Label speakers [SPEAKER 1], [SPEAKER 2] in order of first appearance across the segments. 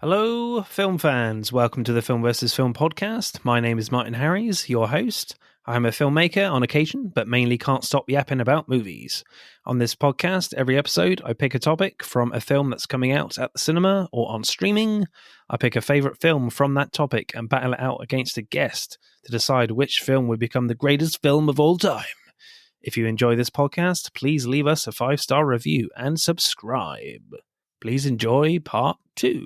[SPEAKER 1] Hello, film fans. Welcome to the Film vs. Film podcast. My name is Martin Harries, your host. I'm a filmmaker on occasion, but mainly can't stop yapping about movies. On this podcast, every episode, I pick a topic from a film that's coming out at the cinema or on streaming. I pick a favourite film from that topic and battle it out against a guest to decide which film would become the greatest film of all time. If you enjoy this podcast, please leave us a 5-star review and subscribe. Please enjoy part 2.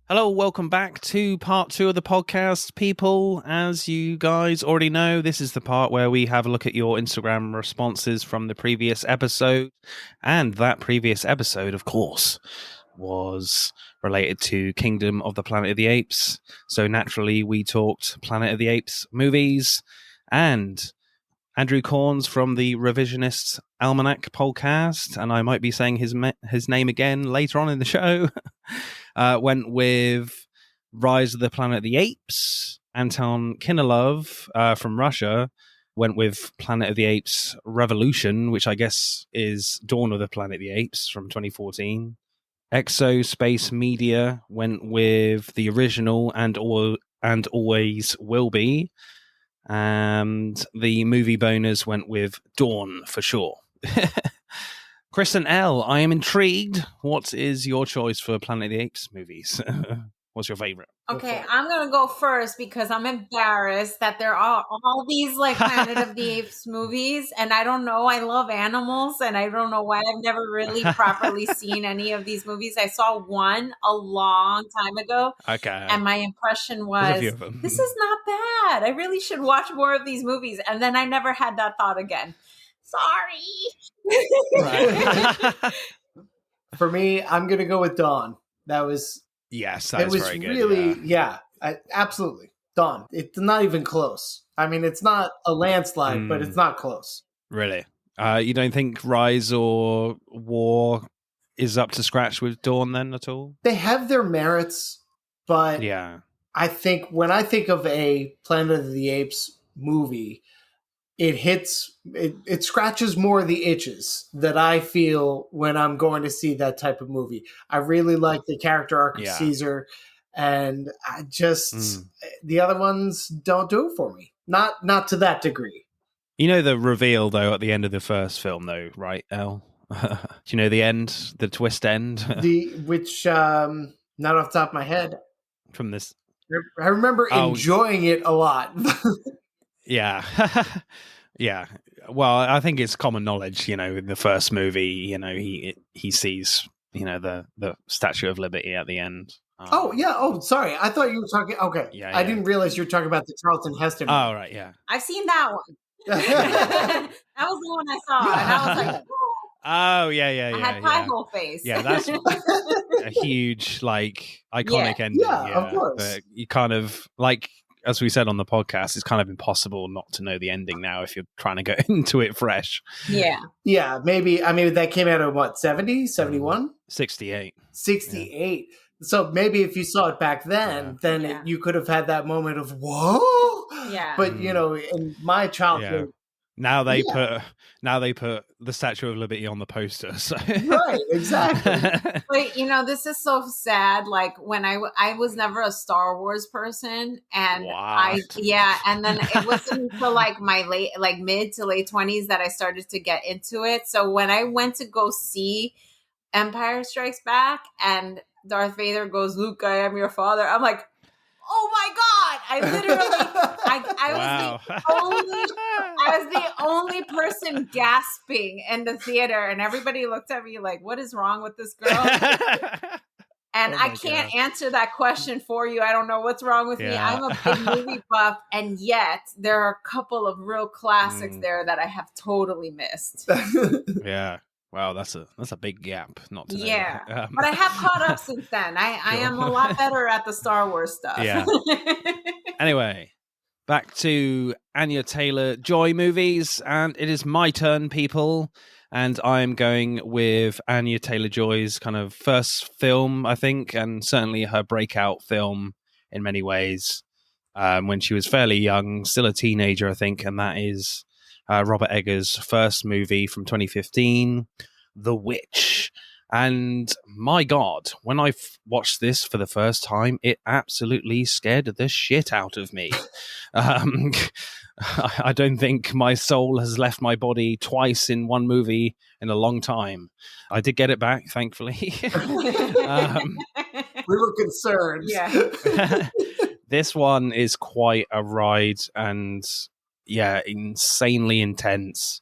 [SPEAKER 1] Hello, welcome back to part 2 of the podcast, people. As you guys already know, this is the part where we have a look at your Instagram responses from the previous episode. And that previous episode, of course, was related to Kingdom of the Planet of the Apes. So naturally, we talked Planet of the Apes movies, and Andrew Corns from the Revisionist Almanac podcast, and I might be saying his name again later on in the show, went with Rise of the Planet of the Apes. Anton Kinelov from Russia went with Planet of the Apes Revolution, which I guess is Dawn of the Planet of the Apes from 2014. Exospace Media went with the original and always will be. And the movie boners went with Dawn for sure. Chris and Elle, I am intrigued. What is your choice for Planet of the Apes movies? What's your favorite?
[SPEAKER 2] Okay, I'm going to go first because I'm embarrassed that there are all these like Planet of the Apes movies. And I don't know. I love animals and I don't know why I've never really properly seen any of these movies. I saw one a long time ago.
[SPEAKER 1] Okay.
[SPEAKER 2] And my impression was, this is not bad. I really should watch more of these movies. And then I never had that thought again. Sorry.
[SPEAKER 3] Right. For me, I'm going to go with Dawn. That was...
[SPEAKER 1] Yes, that was very good.
[SPEAKER 3] Really, absolutely. Dawn. It's not even close. I mean, it's not a landslide, but it's not close.
[SPEAKER 1] Really? You don't think Rise or War is up to scratch with Dawn then at all?
[SPEAKER 3] They have their merits, but I think when I think of a Planet of the Apes movie, it scratches more of the itches that I feel when I'm going to see that type of movie. I really like the character arc of Caesar, and I just the other ones don't do it for me. Not to that degree.
[SPEAKER 1] You know the reveal though at the end of the first film though, right, Elle? Do you know the end, the twist end?
[SPEAKER 3] Which not off the top of my head.
[SPEAKER 1] From this,
[SPEAKER 3] I remember enjoying it a lot.
[SPEAKER 1] Yeah. Yeah. Well, I think it's common knowledge, in the first movie, he sees, the Statue of Liberty at the end.
[SPEAKER 3] Sorry. I thought you were talking. Okay. Yeah. I didn't realize you were talking about the Charlton Heston movie.
[SPEAKER 1] Oh, right. Yeah.
[SPEAKER 2] I've seen that one. That was the one I saw. And I was like,
[SPEAKER 1] oh, yeah.
[SPEAKER 2] I had pie hole face.
[SPEAKER 1] Yeah, that's a huge, iconic ending.
[SPEAKER 3] Yeah, of course.
[SPEAKER 1] But you kind of, as we said on the podcast, it's kind of impossible not to know the ending now if you're trying to go into it fresh.
[SPEAKER 2] Yeah.
[SPEAKER 3] Yeah, maybe. I mean, that came out in what, 70, 71?
[SPEAKER 1] 68.
[SPEAKER 3] 68. Yeah. So maybe if you saw it back then, you could have had that moment of, whoa!
[SPEAKER 2] Yeah.
[SPEAKER 3] But, in my childhood...
[SPEAKER 1] Now they put the Statue of Liberty on the poster. So.
[SPEAKER 3] Right, exactly.
[SPEAKER 2] But this is so sad. Like when I was never a Star Wars person, and and then it wasn't until my mid to late 20s that I started to get into it. So when I went to go see Empire Strikes Back and Darth Vader goes, "Luke, I am your father," I'm like, oh my God! I literally, I was the only person gasping in the theater, and everybody looked at me like, "What is wrong with this girl?" And I can't answer that question for you. I don't know what's wrong with me. I'm a big movie buff, and yet there are a couple of real classics there that I have totally missed.
[SPEAKER 1] Yeah. Wow, that's a big gap not to know.
[SPEAKER 2] Yeah, but I have caught up since then. I am a lot better at the Star Wars stuff.
[SPEAKER 1] Yeah. Anyway, back to Anya Taylor Joy movies, and it is my turn, people. And I'm going with Anya Taylor Joy's kind of first film, I think, and certainly her breakout film in many ways, when she was fairly young, still a teenager, I think, and that is Robert Eggers' first movie from 2015, The Witch. And my God, when I watched this for the first time, it absolutely scared the shit out of me. I don't think my soul has left my body twice in one movie in a long time. I did get it back, thankfully.
[SPEAKER 3] We were concerned.
[SPEAKER 2] Yeah.
[SPEAKER 1] This one is quite a ride and, yeah, insanely intense.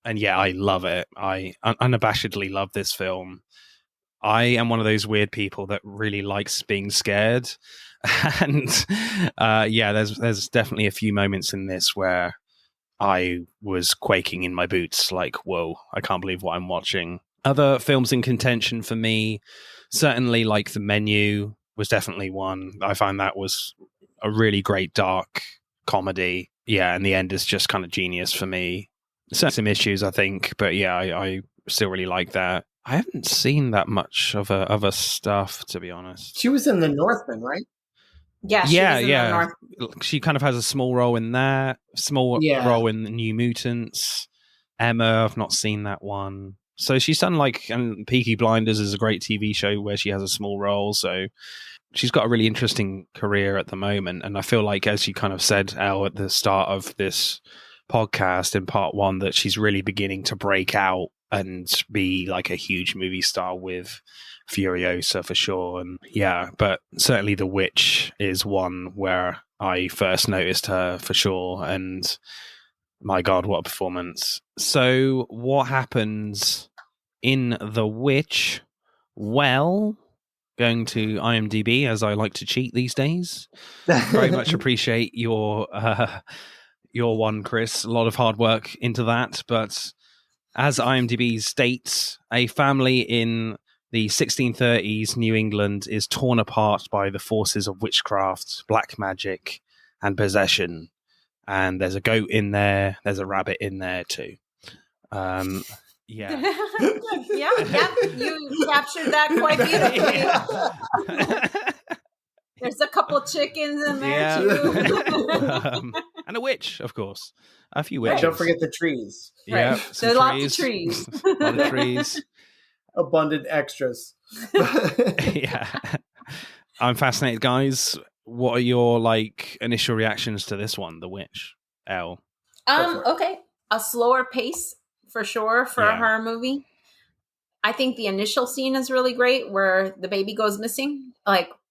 [SPEAKER 1] And yeah, I love it. I unabashedly love this film. I am one of those weird people that really likes being scared. And yeah, there's definitely a few moments in this where I was quaking in my boots, like, whoa, I can't believe what I'm watching. Other films in contention for me, certainly like The Menu was definitely one. I find that was a really great dark comedy. Yeah, and the end is just kind of genius for me. Some issues, I think, but yeah, I still really like that. I haven't seen that much of other stuff, to be honest.
[SPEAKER 3] She was in The Northman, right?
[SPEAKER 2] Yeah,
[SPEAKER 1] yeah. She kind of has a small role in that, role in New Mutants. Emma, I've not seen that one. So she's done and Peaky Blinders is a great TV show where she has a small role. So she's got a really interesting career at the moment. And I feel like, as you kind of said, Elle, at the start of this podcast in part one, that she's really beginning to break out and be like a huge movie star with Furiosa for sure. And yeah, but certainly The Witch is one where I first noticed her for sure. And my God, what a performance. So what happens in The Witch? Well, going to IMDb, as I like to cheat these days. Very much appreciate your one, Chris. A lot of hard work into that. But as IMDb states, a family in the 1630s New England is torn apart by the forces of witchcraft, black magic, and possession. And there's a goat in there. There's a rabbit in there too. Yeah.
[SPEAKER 2] Yeah. You captured that quite beautifully. There's a couple chickens in there too.
[SPEAKER 1] And a witch, of course. A few witches.
[SPEAKER 3] Don't forget the trees.
[SPEAKER 1] Yeah,
[SPEAKER 2] right. There's lots of trees.
[SPEAKER 1] A lot of trees.
[SPEAKER 3] Abundant extras.
[SPEAKER 1] Yeah. I'm fascinated, guys. What are your initial reactions to this one, The Witch? Elle?
[SPEAKER 2] Okay. A slower pace for sure for a horror movie. I think the initial scene is really great where the baby goes missing,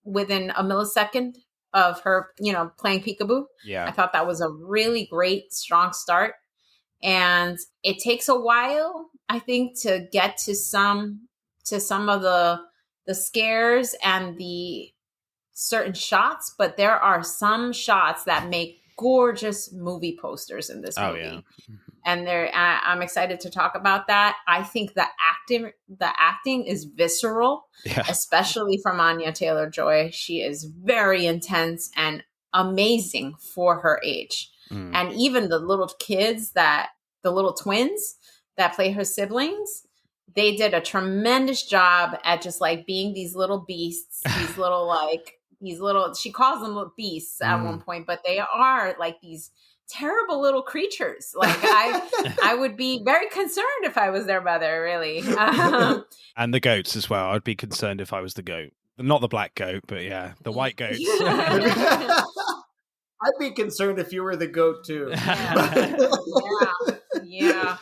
[SPEAKER 2] within a millisecond of her, playing peekaboo. Yeah. I thought that was a really great, strong start. And it takes a while, I think, to get to some of the scares and the certain shots, but there are some shots that make gorgeous movie posters in this movie. Oh, yeah. And I'm excited to talk about that. I think the acting is visceral, especially from Anya Taylor Joy. She is very intense and amazing for her age. And even the little kids the little twins that play her siblings, they did a tremendous job at just being these little beasts, these little, she calls them little beasts at one point, but they are these terrible little creatures. I would be very concerned if I was their mother, really.
[SPEAKER 1] And the goats as well. I'd be concerned if I was the goat. Not the black goat, but yeah, the white goats.
[SPEAKER 3] I'd be concerned if you were the goat too.
[SPEAKER 2] Yeah.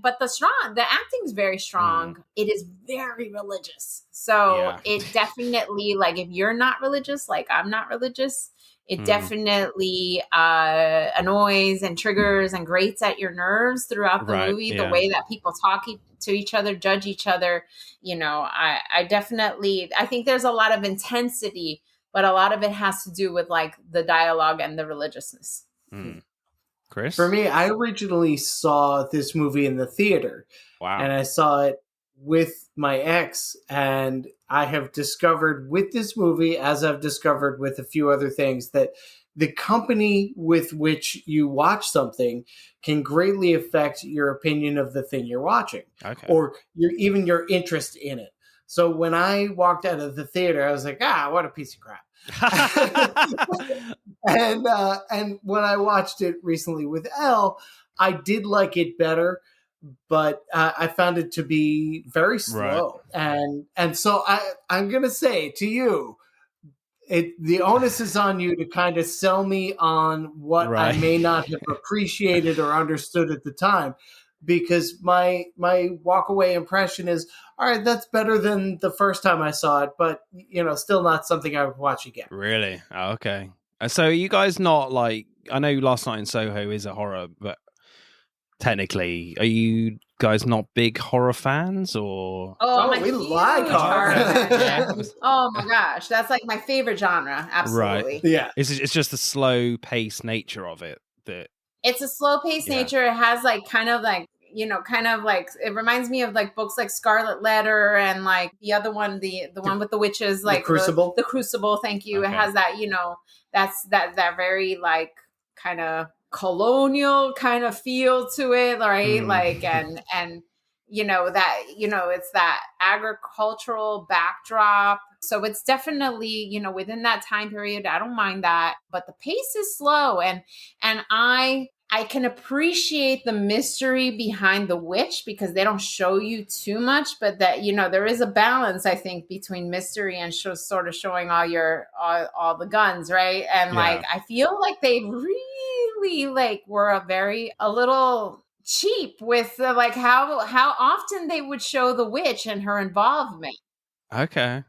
[SPEAKER 2] But the acting is very strong. It is very religious. So it definitely, if you're not religious, I'm not religious, it definitely annoys and triggers and grates at your nerves throughout the movie. The way that people talk to each other, judge each other. I think there's a lot of intensity, but a lot of it has to do with the dialogue and the religiousness.
[SPEAKER 1] Chris?
[SPEAKER 3] For me, I originally saw this movie in the theater.
[SPEAKER 1] Wow.
[SPEAKER 3] And I saw it with my ex, and I have discovered with this movie, as I've discovered with a few other things, that the company with which you watch something can greatly affect your opinion of the thing you're watching, or even your interest in it. So when I walked out of the theater, I was like, what a piece of crap. And when I watched it recently with Elle, I did like it better, but I found it to be very slow. Right. And so I'm going to say to you, the onus is on you to kind of sell me on what I may not have appreciated or understood at the time, because my walkaway impression is, all right, that's better than the first time I saw it, but still not something I would watch again.
[SPEAKER 1] Really? Oh, okay. So you guys not like, I know Last Night in Soho is a horror, but technically, are you guys not big horror fans, or?
[SPEAKER 2] We like horror. Oh my gosh, that's like my favorite genre. Absolutely.
[SPEAKER 3] Right. Yeah.
[SPEAKER 1] It's just the slow paced nature of it that.
[SPEAKER 2] It's a slow paced nature. It has like kind of like it reminds me of like books like Scarlet Letter and like the other one, the one with the witches, like
[SPEAKER 3] the Crucible.
[SPEAKER 2] The Crucible. Thank you. Okay. It has that, that's that very like kind of colonial kind of feel to it, right? Like and that it's that agricultural backdrop. So it's definitely within that time period. I don't mind that, but the pace is slow, and I can appreciate the mystery behind the witch because they don't show you too much, but that, there is a balance, I think, between mystery and sort of showing all the guns, right? And like, I feel like they really like were a little cheap with like how often they would show the witch and her involvement.
[SPEAKER 1] Okay.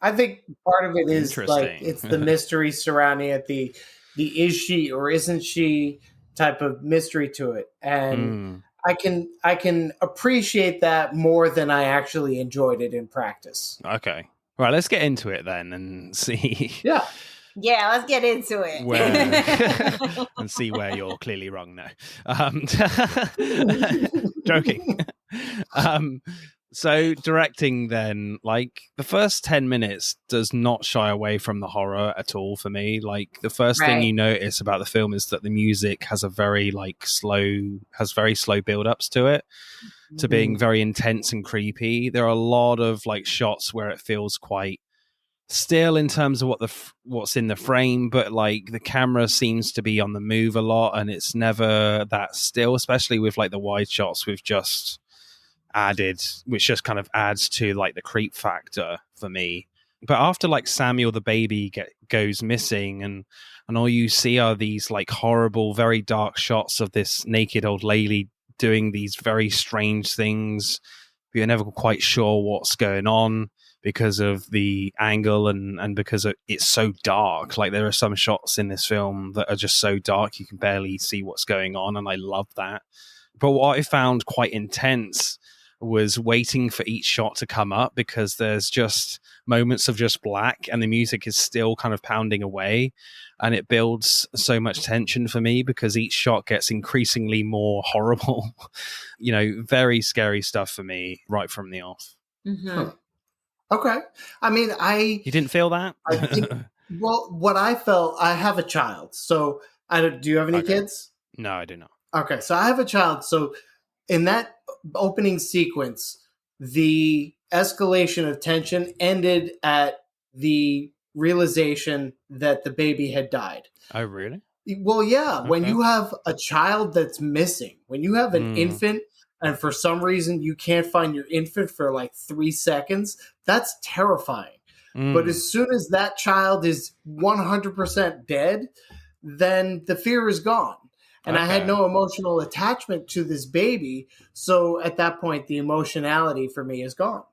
[SPEAKER 3] I think part of it is like, it's the mystery surrounding it, the is she or isn't she type of mystery to it, and I can appreciate that more than I actually enjoyed it in practice.
[SPEAKER 1] Okay, right, let's get into it then and see.
[SPEAKER 2] Yeah, let's get into it
[SPEAKER 1] and see where you're clearly wrong now. Joking. So directing then, like the first 10 minutes does not shy away from the horror at all for me. Like the first thing you notice about the film is that the music has very slow build-ups to it, to being very intense and creepy. There are a lot of like shots where it feels quite still in terms of what's in the frame, but like the camera seems to be on the move a lot, and it's never that still, especially with like the wide shots we've just added, which just kind of adds to like the creep factor for me. But after like Samuel the baby goes missing, and all you see are these like horrible, very dark shots of this naked old lady doing these very strange things. You're never quite sure what's going on because of the angle and because it's so dark. Like there are some shots in this film that are just so dark you can barely see what's going on, and I love that. But what I found quite intense was waiting for each shot to come up, because there's just moments of just black and the music is still kind of pounding away, and it builds so much tension for me because each shot gets increasingly more horrible. Very scary stuff for me right from the off.
[SPEAKER 2] Mm-hmm.
[SPEAKER 3] Okay. I mean,
[SPEAKER 1] you didn't feel that?
[SPEAKER 3] Well, what I felt, I have a child, so do you have any kids?
[SPEAKER 1] No, I do not.
[SPEAKER 3] Okay, so I have a child, so in that opening sequence, the escalation of tension ended at the realization that the baby had died.
[SPEAKER 1] Oh, really?
[SPEAKER 3] Well, yeah. Okay. When you have a child that's missing, when you have an infant, and for some reason you can't find your infant for like 3 seconds, that's terrifying. But as soon as that child is 100% dead, then the fear is gone. And I had no emotional attachment to this baby. So at that point, the emotionality for me is gone.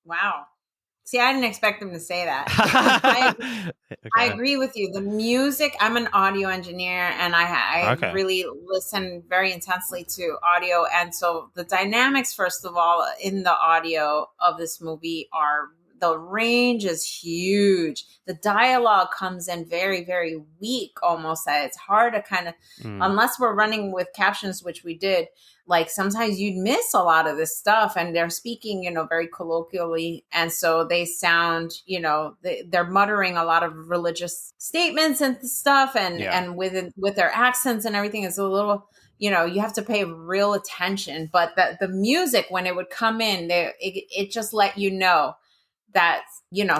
[SPEAKER 2] Wow. See, I didn't expect him to say that. I agree with you. The music, I'm an audio engineer, and I really listen very intensely to audio. And so the dynamics, first of all, in the audio of this movie the range is huge. The dialogue comes in very, very weak almost. It's hard to kind of, unless we're running with captions, which we did, like sometimes you'd miss a lot of this stuff, and they're speaking, very colloquially. And so they sound, they're muttering a lot of religious statements and stuff, and with their accents and everything is a little, you have to pay real attention. But the music, when it would come in, it just let you know, that,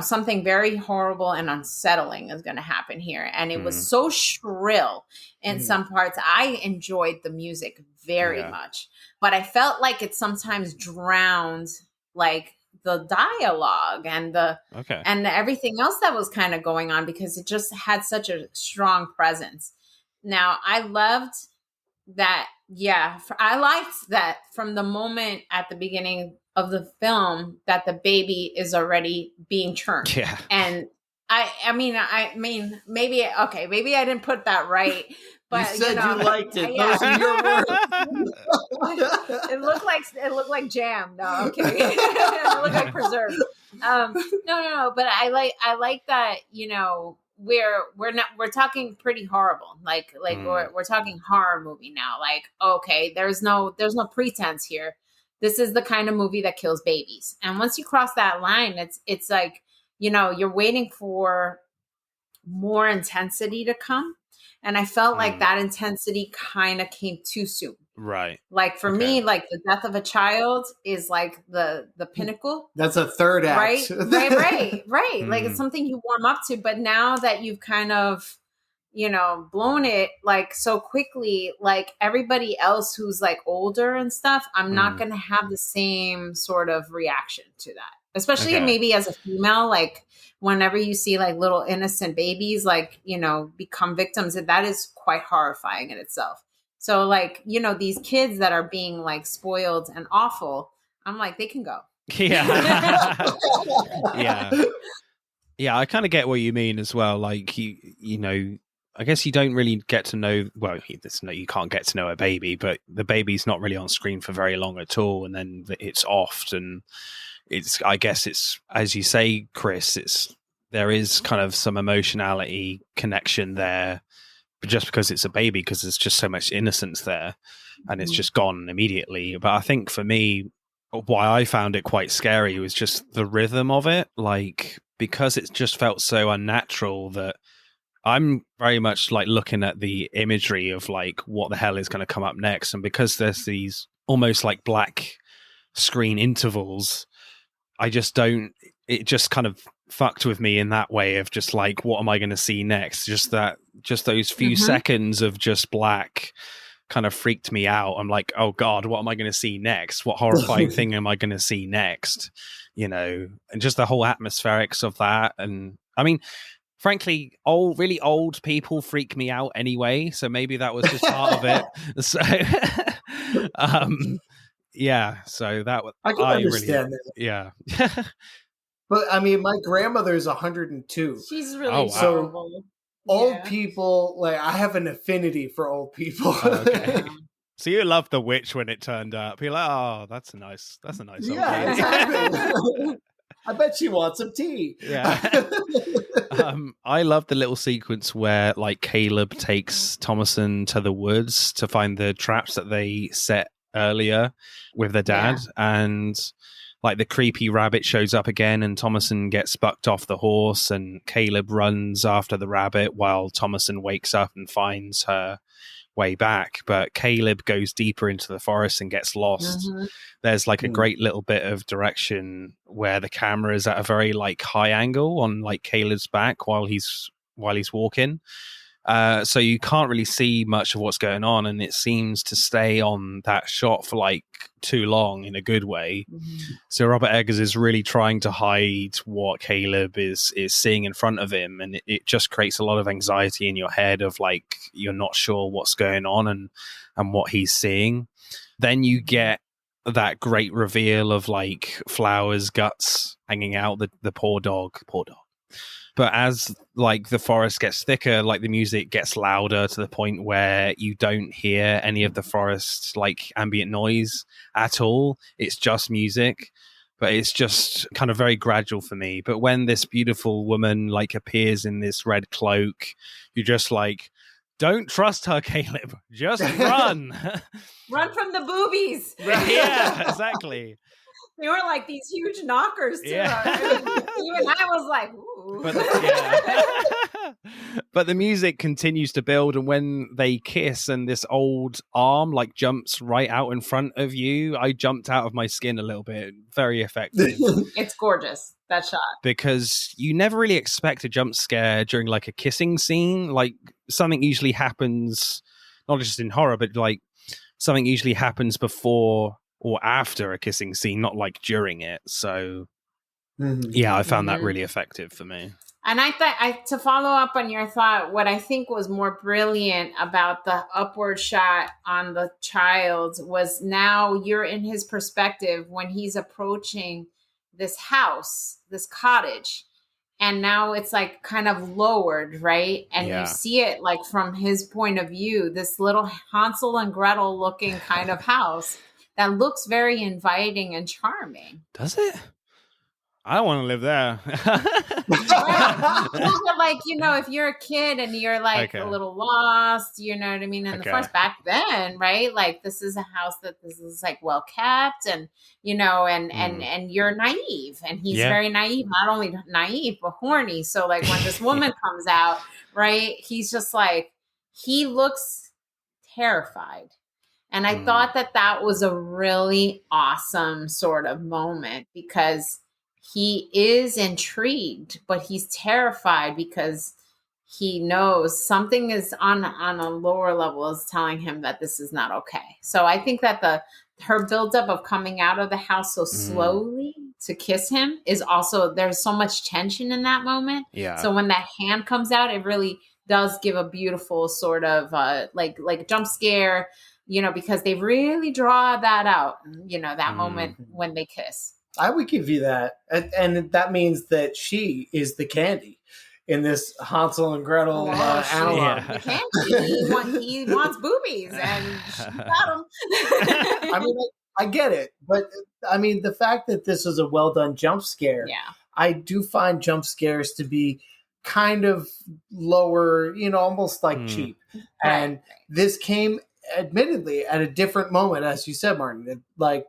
[SPEAKER 2] something very horrible and unsettling is going to happen here. And it was so shrill in some parts. I enjoyed the music very much, but I felt like it sometimes drowned like the dialogue and and everything else that was kind of going on, because it just had such a strong presence. Now, I loved that. Yeah, I liked that from the moment at the beginning of the film that the baby is already being churned.
[SPEAKER 1] Yeah.
[SPEAKER 2] And I mean, maybe I didn't put that right. But
[SPEAKER 3] you said you liked it. Those are your words.
[SPEAKER 2] It looked like jam. No, okay. It looked like preserve. No. But I like that. We're talking pretty horrible. Like we're talking horror movie now. Like, okay, there's no pretense here. This is the kind of movie that kills babies. And once you cross that line, it's like, you're waiting for more intensity to come. And I felt like that intensity kind of came too soon.
[SPEAKER 1] Right.
[SPEAKER 2] Like for me, like the death of a child is like the pinnacle.
[SPEAKER 3] That's a third act.
[SPEAKER 2] Right. Like it's something you warm up to. But now that you've kind of, blown it like so quickly, like everybody else who's like older and stuff, I'm not going to have the same sort of reaction to that. Especially maybe as a female, like whenever you see like little innocent babies, like, become victims, that is quite horrifying in itself. So like, these kids that are being like spoiled and awful, I'm like, they can go.
[SPEAKER 1] Yeah. Yeah. I kind of get what you mean as well. Like, I guess you don't really get to know, well, you can't get to know a baby, but the baby's not really on screen for very long at all. And then it's off, and I guess it's, as you say, Chris, there is kind of some emotionality connection there, but just because it's a baby, because there's just so much innocence there, and it's just gone immediately. But I think for me, why I found it quite scary was just the rhythm of it, like, because it just felt so unnatural that I'm very much like looking at the imagery of like what the hell is going to come up next. And because there's these almost like black screen intervals, it just kind of fucked with me in that way of just like, what am I going to see next? Just those few seconds of just black kind of freaked me out. I'm like, oh God, what am I going to see next? What horrifying thing am I going to see next? And just the whole atmospherics of that. And I mean, frankly, really old people freak me out anyway, so maybe that was just part of it. So, yeah. So that was
[SPEAKER 3] I can understand that.
[SPEAKER 1] Yeah.
[SPEAKER 3] But I mean, my grandmother's 102.
[SPEAKER 2] She's really horrible.
[SPEAKER 3] So old people, like I have an affinity for old people.
[SPEAKER 1] Okay. So you loved The Witch when it turned up. You're like, oh, that's a nice old lady.
[SPEAKER 3] Exactly. I bet she wants some tea.
[SPEAKER 1] Yeah. I love the little sequence where like Caleb takes Thomason to the woods to find the traps that they set earlier with their dad, and like the creepy rabbit shows up again, and Thomason gets bucked off the horse, and Caleb runs after the rabbit while Thomason wakes up and finds her way back. But Caleb goes deeper into the forest and gets lost. There's like a great little bit of direction where the camera is at a very like high angle on like Caleb's back while he's walking, so you can't really see much of what's going on, and it seems to stay on that shot for like too long in a good way. So Robert Eggers is really trying to hide what Caleb is seeing in front of him, and it just creates a lot of anxiety in your head of like you're not sure what's going on and what he's seeing. Then you get that great reveal of like Flower's guts hanging out, the poor dog. But as like the forest gets thicker, like the music gets louder to the point where you don't hear any of the forest like ambient noise at all. It's just music, but it's just kind of very gradual for me. But when this beautiful woman like appears in this red cloak, you're just like, don't trust her, Caleb. Just run.
[SPEAKER 2] Run from the boobies.
[SPEAKER 1] Yeah, exactly.
[SPEAKER 2] They were like these huge knockers too.
[SPEAKER 1] Yeah.
[SPEAKER 2] Even I was like, ooh.
[SPEAKER 1] But the music continues to build, and when they kiss and this old arm like jumps right out in front of you, I jumped out of my skin a little bit. Very effective.
[SPEAKER 2] It's gorgeous. that shot.
[SPEAKER 1] Because you never really expect a jump scare during like a kissing scene. Like something usually happens, not just in horror, but like something usually happens before or after a kissing scene, not like during it. So yeah, I found that really effective for me.
[SPEAKER 2] And I thought, to follow up on your thought, what I think was more brilliant about the upward shot on the child was now you're in his perspective when he's approaching this house, this cottage. And now it's like kind of lowered, right? And you see it like from his point of view, this little Hansel and Gretel looking kind of house that looks very inviting and charming.
[SPEAKER 1] Does it? I don't want to live there.
[SPEAKER 2] But like, you know, if you're a kid and you're like a little lost, you know what I mean? And the first back then, right? Like this is a house that this is like well kept and, you know, and you're naive and he's very naive, not only naive, but horny. So like when this woman comes out, right, he's just like, he looks terrified. And I thought that was a really awesome sort of moment because he is intrigued, but he's terrified because he knows something is on a lower level is telling him that this is not okay. So I think that her buildup of coming out of the house so slowly to kiss him is also, there's so much tension in that moment. Yeah. So when that hand comes out, it really does give a beautiful sort of like jump scare, you know, because they really draw that out, you know, that moment when they kiss.
[SPEAKER 3] I would give you that. And that means that she is the candy in this Hansel and Gretel analog.
[SPEAKER 2] The candy. He wants boobies and she got them.
[SPEAKER 3] I mean, I get it. But I mean, the fact that this is a well done jump scare, I do find jump scares to be kind of lower, you know, almost like cheap. And this came admittedly at a different moment, as you said, Martin. Like,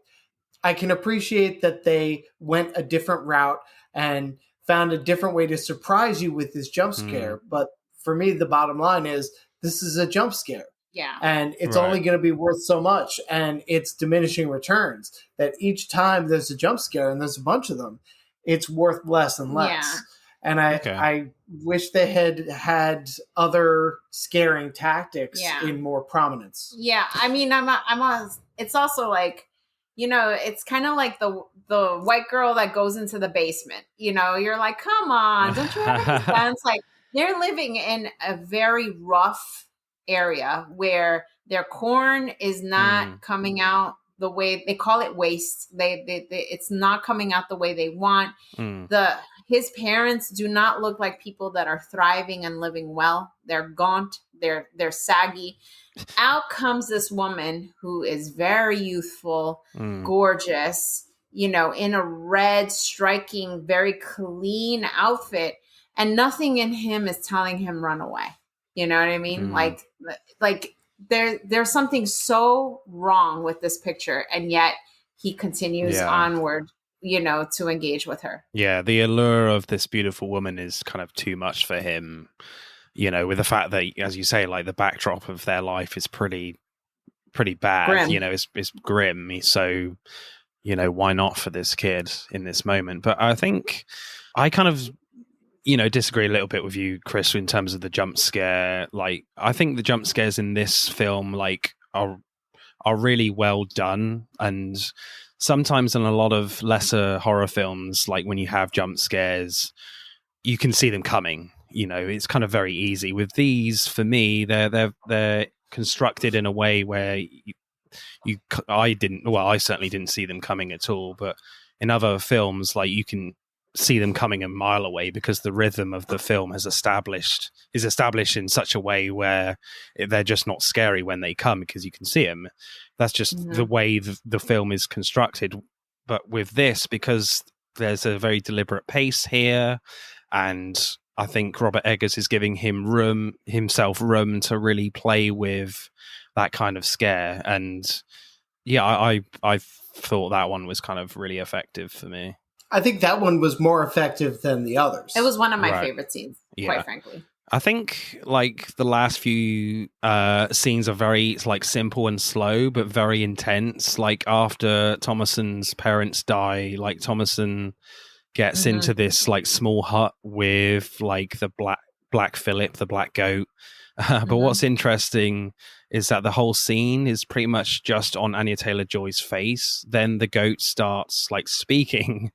[SPEAKER 3] I can appreciate that they went a different route and found a different way to surprise you with this jump scare. But for me, the bottom line is this is a jump scare.
[SPEAKER 2] Yeah.
[SPEAKER 3] And it's only going to be worth so much. And it's diminishing returns that each time there's a jump scare, and there's a bunch of them, it's worth less and less. Yeah. And I wish they had other scaring tactics in more prominence.
[SPEAKER 2] Yeah. I mean, it's also like, you know, it's kind of like the white girl that goes into the basement. You know, you're like, come on, don't you have any sense? Like, they're living in a very rough area where their corn is not coming out the way they call it waste. It's not coming out the way they want. His parents do not look like people that are thriving and living well. They're gaunt. They're saggy. Out comes this woman who is very youthful, gorgeous, you know, in a red, striking, very clean outfit. And nothing in him is telling him run away. You know what I mean? Like there's something so wrong with this picture. And yet he continues onward, you know, to engage with her.
[SPEAKER 1] Yeah, the allure of this beautiful woman is kind of too much for him. You know, with the fact that, as you say, like the backdrop of their life is pretty bad. Grim. You know, it's grim. So, you know, why not for this kid in this moment? But I think I kind of, you know, disagree a little bit with you, Chris, in terms of the jump scare. Like, I think the jump scares in this film, like, are really well done. And sometimes in a lot of lesser horror films, like when you have jump scares, you can see them coming. You know, it's kind of very easy. With these, for me, they're constructed in a way where I certainly didn't see them coming at all. But in other films, like, you can see them coming a mile away because the rhythm of the film is established in such a way where they're just not scary when they come because you can see them. That's just the way the film is constructed. But with this, because there's a very deliberate pace here, and I think Robert Eggers is giving himself room to really play with that kind of scare. And yeah, I thought that one was kind of really effective for me.
[SPEAKER 3] I think that one was more effective than the others.
[SPEAKER 2] It was one of my favorite scenes, quite frankly.
[SPEAKER 1] I think like the last few scenes are very like simple and slow, but very intense. Like after Thomasin's parents die, like Thomasin gets into this like small hut with like the black Philip, the black goat. But what's interesting is that the whole scene is pretty much just on Anya Taylor Joy's face. Then the goat starts like speaking.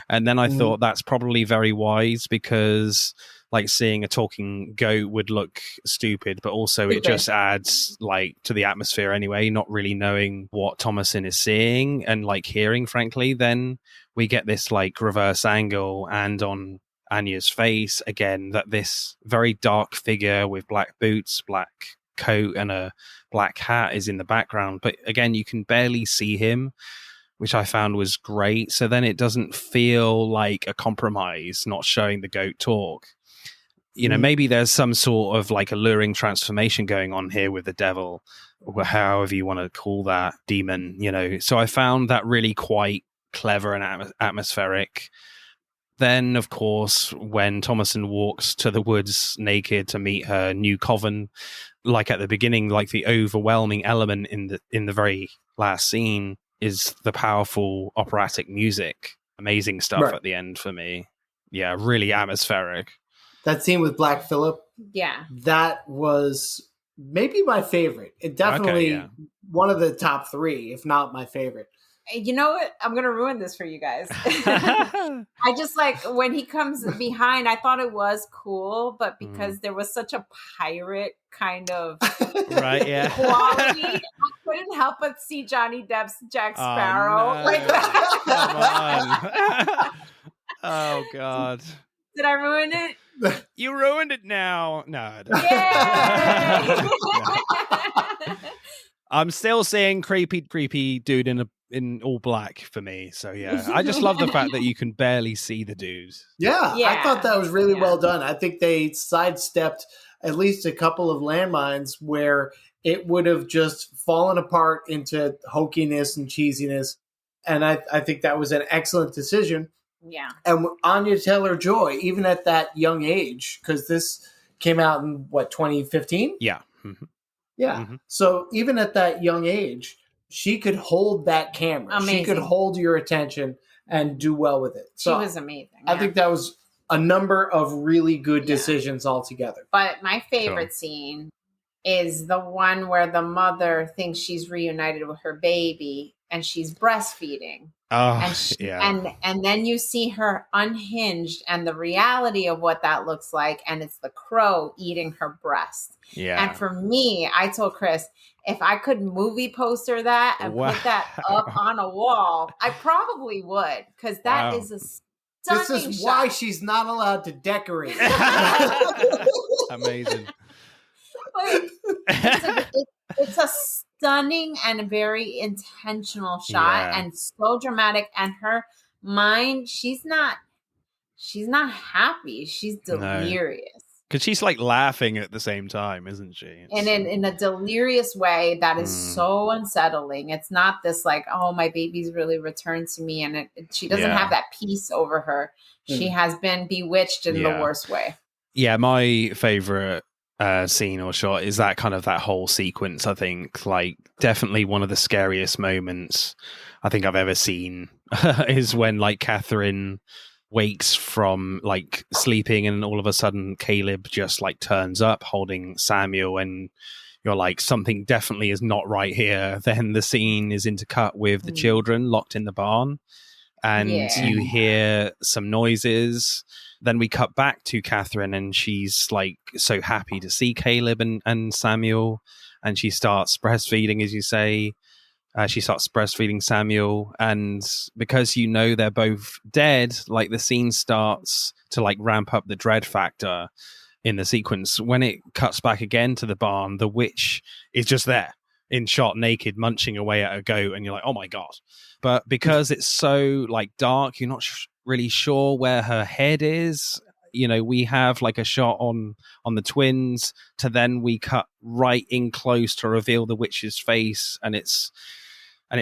[SPEAKER 1] And then I thought that's probably very wise, because like seeing a talking goat would look stupid, but also it just adds like to the atmosphere anyway, not really knowing what Thomasin is seeing and like hearing, frankly. Then we get this like reverse angle, and on Anya's face again, that this very dark figure with black boots, black coat and a black hat is in the background, but again you can barely see him, which I found was great. So then it doesn't feel like a compromise not showing the goat talk. You know, maybe there's some sort of like alluring transformation going on here with the devil, or however you want to call that, demon, you know. So I found that really quite clever and atmospheric. Then, of course, when Thomasin walks to the woods naked to meet her new coven, like at the beginning, like the overwhelming element in the very last scene is the powerful operatic music. Amazing stuff at the end for me. Yeah, really atmospheric.
[SPEAKER 3] That scene with Black Phillip, that was maybe my favorite. It definitely one of the top 3, if not my favorite.
[SPEAKER 2] You know what? I'm going to ruin this for you guys. I just like when he comes behind, I thought it was cool, but because there was such a pirate kind of quality, I couldn't help but see Johnny Depp's Jack Sparrow.
[SPEAKER 1] No.
[SPEAKER 2] Like that.
[SPEAKER 1] Come on. Oh, God.
[SPEAKER 2] Did I ruin it?
[SPEAKER 1] You ruined it now. No, I don't.
[SPEAKER 2] Yay!
[SPEAKER 1] I'm still seeing creepy dude in all black for me. So yeah, I just love the fact that you can barely see the dudes.
[SPEAKER 3] Yeah, I thought that was really well done. I think they sidestepped at least a couple of landmines where it would have just fallen apart into hokiness and cheesiness. And I think that was an excellent decision.
[SPEAKER 2] Yeah.
[SPEAKER 3] And Anya Taylor Joy, even at that young age, because this came out in 2015?
[SPEAKER 1] Yeah.
[SPEAKER 3] Yeah. So even at that young age, she could hold that camera.
[SPEAKER 2] Amazing.
[SPEAKER 3] She could hold your attention and do well with it. So
[SPEAKER 2] she was amazing.
[SPEAKER 3] I think that was a number of really good decisions altogether.
[SPEAKER 2] But my favorite scene is the one where the mother thinks she's reunited with her baby and she's breastfeeding.
[SPEAKER 1] Oh,
[SPEAKER 2] and then you see her unhinged and the reality of what that looks like, and it's the crow eating her breast.
[SPEAKER 1] Yeah.
[SPEAKER 2] And for me, I told Chris, if I could movie poster that and put that up on a wall, I probably would, because that is a stunning
[SPEAKER 3] This is
[SPEAKER 2] shot.
[SPEAKER 3] why she's not allowed to decorate.
[SPEAKER 1] Amazing.
[SPEAKER 2] It's a stunning and very intentional shot, and so dramatic. And her mind, she's not happy. She's delirious.
[SPEAKER 1] Because she's like laughing at the same time, isn't she?
[SPEAKER 2] And in a delirious way that is so unsettling. It's not this like, oh, my baby's really returned to me. And she doesn't have that peace over her. She has been bewitched in the worst way.
[SPEAKER 1] Yeah, my favorite scene or shot is that kind of that whole sequence. I think like definitely one of the scariest moments I think I've ever seen is when like Catherine wakes from like sleeping and all of a sudden Caleb just like turns up holding Samuel, and you're like, something definitely is not right here. Then the scene is intercut with the children locked in the barn, and you hear some noises. Then we cut back to Catherine, and she's like so happy to see Caleb and Samuel, and she starts breastfeeding, as you say. She starts breastfeeding Samuel, and because you know they're both dead, like the scene starts to like ramp up the dread factor in the sequence. When it cuts back again to the barn, the witch is just there in shot naked, munching away at a goat, and you're like, oh my God. But because it's so like dark, you're not really sure where her head is. You know, we have like a shot on the twins to then we cut right in close to reveal the witch's face, and it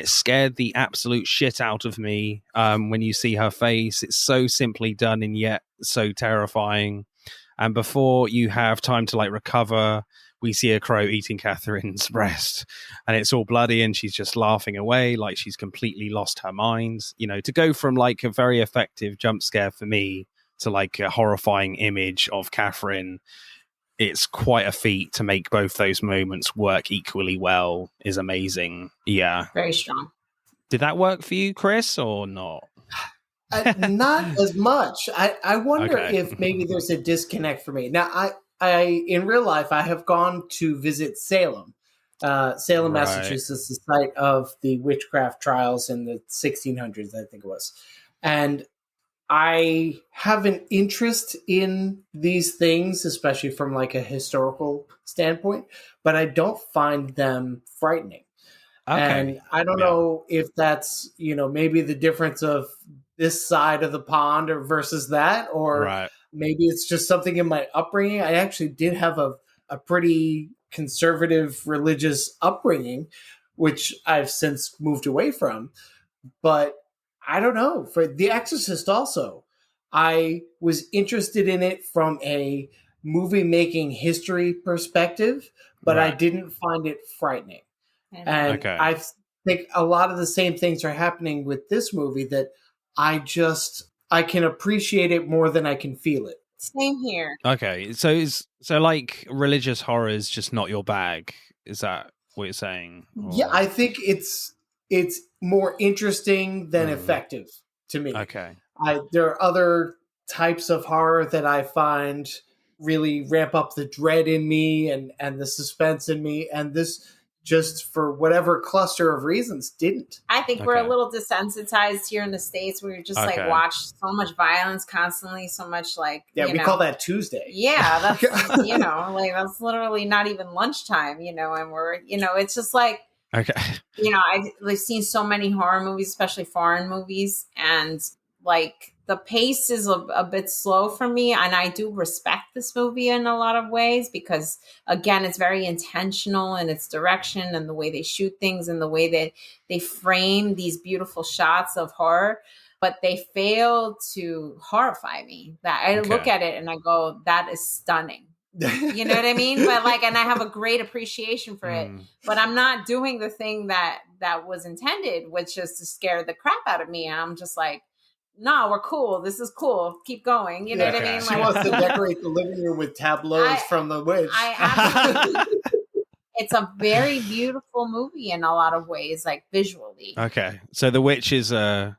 [SPEAKER 1] scared the absolute shit out of me when you see her face. It's so simply done and yet so terrifying. And before you have time to like recover, we see a crow eating Catherine's breast, and it's all bloody, and she's just laughing away like she's completely lost her mind. You know, to go from like a very effective jump scare for me to like a horrifying image of Catherine, it's quite a feat to make both those moments work equally well. Is amazing. Yeah,
[SPEAKER 2] very strong.
[SPEAKER 1] Did that work for you, Chris, or not?
[SPEAKER 3] Not as much. I wonder if maybe there's a disconnect for me. Now, I in real life, I have gone to visit Salem, Massachusetts, the site of the witchcraft trials in the 1600s, I think it was. And I have an interest in these things, especially from like a historical standpoint, but I don't find them frightening. Okay. And I don't know if that's, maybe the difference of this side of the pond or versus that, or maybe it's just something in my upbringing. I actually did have a pretty conservative religious upbringing, which I've since moved away from. But I don't know. For The Exorcist also, I was interested in it from a movie-making history perspective, but I didn't find it frightening. And I think a lot of the same things are happening with this movie, that I can appreciate it more than I can feel it.
[SPEAKER 2] Same here.
[SPEAKER 1] Okay, so like religious horror is just not your bag. Is that what you're saying? Or...
[SPEAKER 3] Yeah, I think it's more interesting than effective to me.
[SPEAKER 1] Okay,
[SPEAKER 3] there are other types of horror that I find really ramp up the dread in me and the suspense in me, and this, just for whatever cluster of reasons, didn't.
[SPEAKER 2] I think we're a little desensitized here in the States. We just like watch so much violence constantly, so much like
[SPEAKER 3] we call that Tuesday.
[SPEAKER 2] Yeah, that's like that's literally not even lunchtime, and we're it's just like I've seen so many horror movies, especially foreign movies, and like the pace is a bit slow for me, and I do respect this movie in a lot of ways because, again, it's very intentional in its direction and the way they shoot things and the way that they frame these beautiful shots of horror, but they fail to horrify me. That I look at it and I go, that is stunning. You know what I mean? But like, and I have a great appreciation for it, but I'm not doing the thing that was intended, which is to scare the crap out of me. And I'm just like, no, we're cool. This is cool. Keep going. You know what I mean?
[SPEAKER 3] She wants to decorate the living room with tableaus from The Witch.
[SPEAKER 2] It's a very beautiful movie in a lot of ways, like visually.
[SPEAKER 1] Okay, so The Witch is a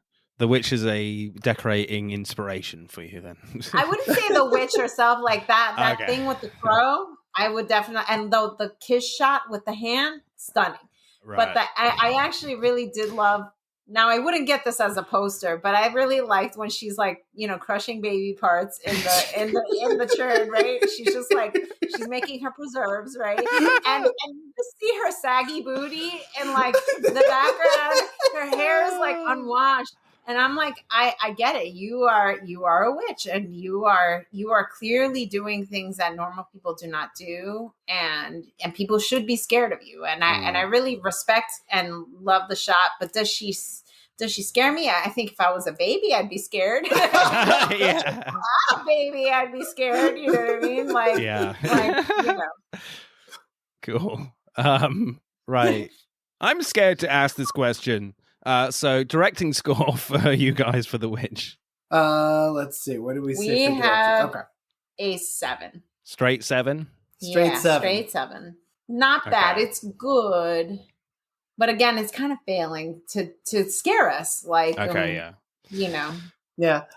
[SPEAKER 1] decorating inspiration for you, then.
[SPEAKER 2] I wouldn't say The Witch herself, like that thing with the crow. I would definitely, and though the kiss shot with the hand, stunning. Right. But I actually really did love. Now, I wouldn't get this as a poster, but I really liked when she's like, crushing baby parts in the churn, right? She's just like, she's making her preserves, right? And you see her saggy booty and like the background, her hair is like unwashed. And I'm like, I get it. You are a witch, and you are clearly doing things that normal people do not do, and people should be scared of you. And I really respect and love the shot. But does she scare me? I think if I was a baby, I'd be scared.
[SPEAKER 1] Yeah,
[SPEAKER 2] baby, I'd be scared. You know what I mean? Like, yeah,
[SPEAKER 1] Cool. Right. I'm scared to ask this question. So, directing score for you guys for The Witch.
[SPEAKER 3] Let's see. What do we say?
[SPEAKER 2] We have a 7.
[SPEAKER 1] Straight 7?
[SPEAKER 3] Straight 7.
[SPEAKER 2] Straight 7. Not bad. It's good. But again, it's kind of failing to scare us. Like,
[SPEAKER 3] Yeah.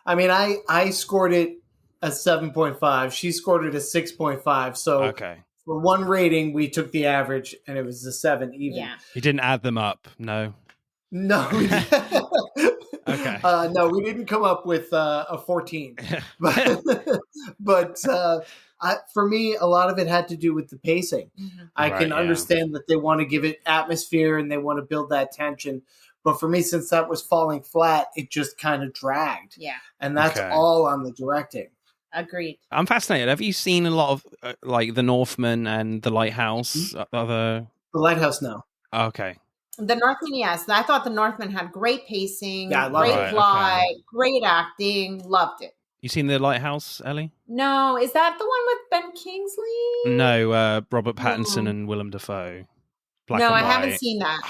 [SPEAKER 3] I mean, I scored it a 7.5. She scored it a 6.5. So for one rating, we took the average, and it was a 7 even.
[SPEAKER 2] Yeah.
[SPEAKER 1] You didn't add them up, no?
[SPEAKER 3] No, we no, we didn't come up with a 14. But for me, a lot of it had to do with the pacing. Mm-hmm. I can understand that they want to give it atmosphere and they want to build that tension. But for me, since that was falling flat, it just kind of dragged.
[SPEAKER 2] Yeah.
[SPEAKER 3] And that's all on the directing.
[SPEAKER 2] Agreed.
[SPEAKER 1] I'm fascinated. Have you seen a lot of like The Northman and The Lighthouse?
[SPEAKER 3] The Lighthouse, no.
[SPEAKER 1] Okay.
[SPEAKER 2] The Northman, yes. I thought The Northman had great pacing, great
[SPEAKER 1] it.
[SPEAKER 2] plot, great acting. Loved it.
[SPEAKER 1] You seen The Lighthouse, Ellie?
[SPEAKER 2] No. Is that the one with Ben Kingsley?
[SPEAKER 1] No, Robert Pattinson and Willem Dafoe. Black
[SPEAKER 2] no,
[SPEAKER 1] and
[SPEAKER 2] I
[SPEAKER 1] white.
[SPEAKER 2] haven't seen that.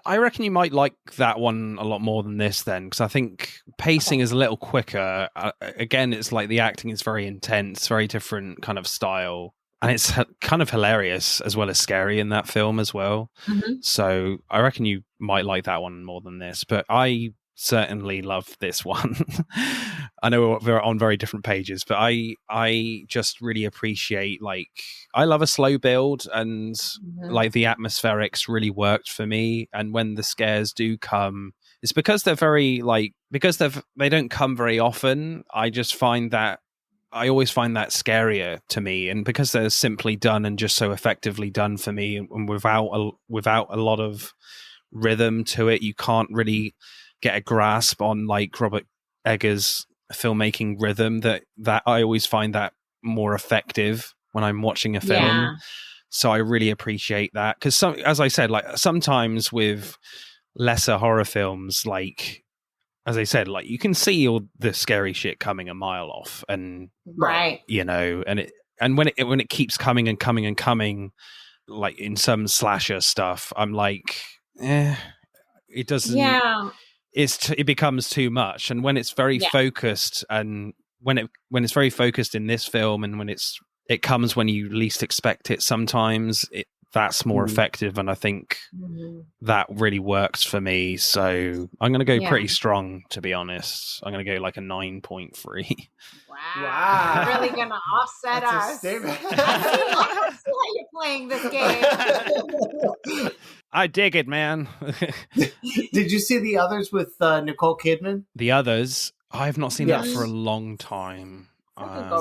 [SPEAKER 1] I reckon you might like that one a lot more than this then, because I think pacing is a little quicker. Again, it's like the acting is very intense, very different kind of style. And it's kind of hilarious as well as scary in that film as well.
[SPEAKER 2] Mm-hmm.
[SPEAKER 1] So I reckon you might like that one more than this. But I certainly love this one. I know we're on very different pages, but I just really appreciate, like, I love a slow build, and like the atmospherics really worked for me. And when the scares do come, it's because they're very because they don't come very often. I always find that scarier to me, and because they're simply done and just so effectively done for me, and without a lot of rhythm to it, you can't really get a grasp on like Robert Eggers' filmmaking rhythm. That I always find that more effective when I'm watching a film.
[SPEAKER 2] Yeah.
[SPEAKER 1] So I really appreciate that, because as I said, like sometimes with lesser horror films, like, as I said, like you can see all the scary shit coming a mile off, and
[SPEAKER 2] right,
[SPEAKER 1] and when it keeps coming and coming and coming, like in some slasher stuff, I'm like, it doesn't.
[SPEAKER 2] Yeah,
[SPEAKER 1] it becomes too much, and when it's very focused, and when it's very focused in this film, and when it comes when you least expect it, sometimes that's more effective, and I think that really works for me. So I'm going to go pretty strong, to be honest. I'm going to go like a 9.3.
[SPEAKER 2] Wow. You're really going to offset us. I see how you're playing this game.
[SPEAKER 1] I dig it, man.
[SPEAKER 3] Did you see the others with Nicole Kidman?
[SPEAKER 1] The others? I've not seen that for a long time.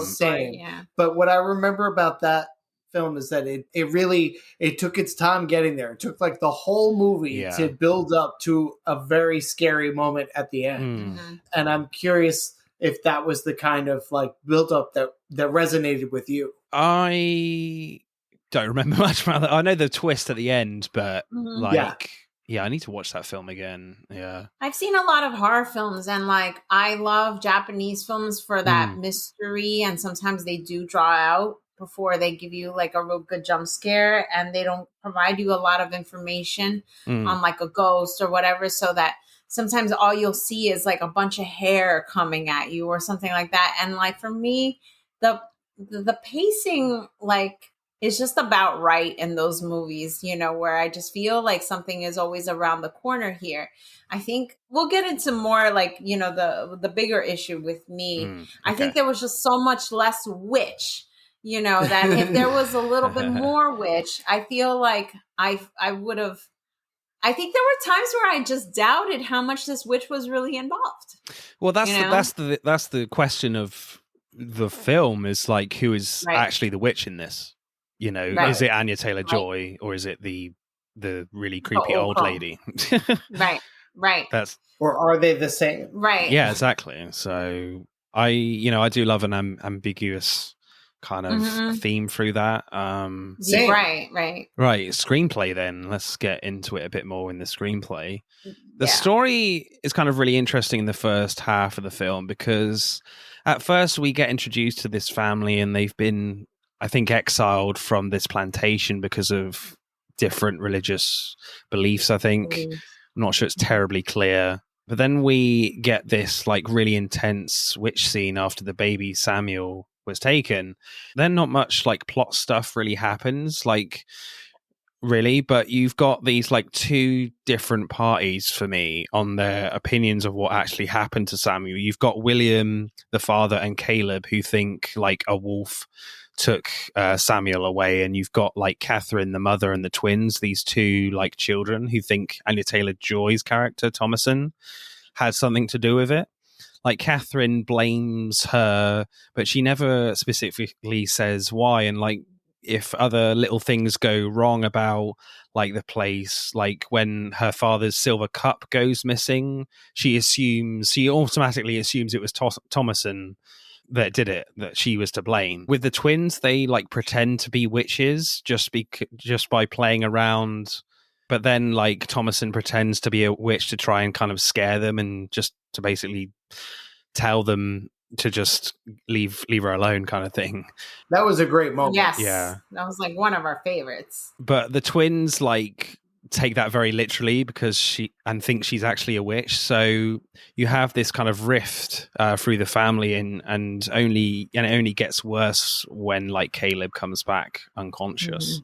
[SPEAKER 3] Same. But what I remember about that film is that it took its time getting there. It took like the whole movie to build up to a very scary moment at the end. And I'm curious if that was the kind of like build up that resonated with you.
[SPEAKER 1] I don't remember much about that. I know the twist at the end, but I need to watch that film again. Yeah.
[SPEAKER 2] I've seen a lot of horror films, and like I love Japanese films for that mystery, and sometimes they do draw out before they give you like a real good jump scare, and they don't provide you a lot of information on like a ghost or whatever, so that sometimes all you'll see is like a bunch of hair coming at you or something like that. And like for me, the pacing like is just about right in those movies, where I just feel like something is always around the corner here. I think we'll get into more like, the bigger issue with me. Okay. I think there was just so much less witch, that if there was a little bit more witch, I feel like I would have. I think there were times where I just doubted how much this witch was really involved.
[SPEAKER 1] Well, that's the question of the film, is like, who is actually the witch in this? Is it Anya Taylor Joy, or is it the really creepy old lady?
[SPEAKER 2] Right.
[SPEAKER 3] Or are they the same?
[SPEAKER 2] Right.
[SPEAKER 1] Yeah, exactly. So I do love an ambiguous kind of theme through that.
[SPEAKER 2] Right.
[SPEAKER 1] Screenplay then. Let's get into it a bit more in the screenplay. The story is kind of really interesting in the first half of the film, because at first we get introduced to this family, and they've been, I think, exiled from this plantation because of different religious beliefs, I think. I'm not sure it's terribly clear. But then we get this like really intense witch scene after the baby Samuel was taken. Then not much like plot stuff really happens, like really, but you've got these like two different parties for me on their opinions of what actually happened to Samuel. You've got William, the father, and Caleb, who think like a wolf took Samuel away, and you've got like Catherine, the mother, and the twins, these two like children, who think Anya Taylor Joy's character Thomason had something to do with it. Like Catherine blames her, but she never specifically says why. And like, if other little things go wrong about like the place, like when her father's silver cup goes missing, she automatically assumes it was Thomason that did it, that she was to blame. With the twins, they like pretend to be witches just by playing around, but then like Thomason pretends to be a witch to try and kind of scare them, and just to basically tell them to just leave her alone kind of thing.
[SPEAKER 3] That was a great moment.
[SPEAKER 2] Yes.
[SPEAKER 1] Yeah.
[SPEAKER 2] That was like one of our favorites.
[SPEAKER 1] But the twins like take that very literally because she think she's actually a witch. So you have this kind of rift through the family, and it only gets worse when like Caleb comes back unconscious.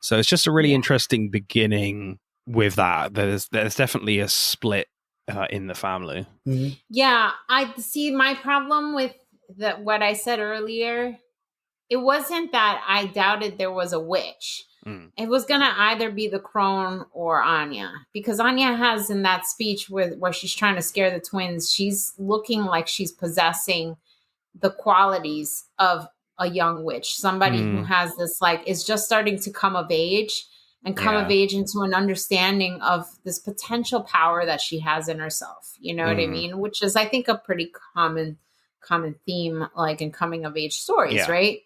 [SPEAKER 1] So it's just a really interesting beginning with that. There's definitely a split in the family.
[SPEAKER 2] Yeah, I see. My problem with what I said earlier, it wasn't that I doubted there was a witch. It was going to either be the crone or Anya, because Anya has in that speech where she's trying to scare the twins, she's looking like she's possessing the qualities of a young witch, somebody who has this, like, is just starting to come of age into an understanding of this potential power that she has in herself. You know what I mean? Which is, I think, a pretty common theme, like in coming of age stories, right?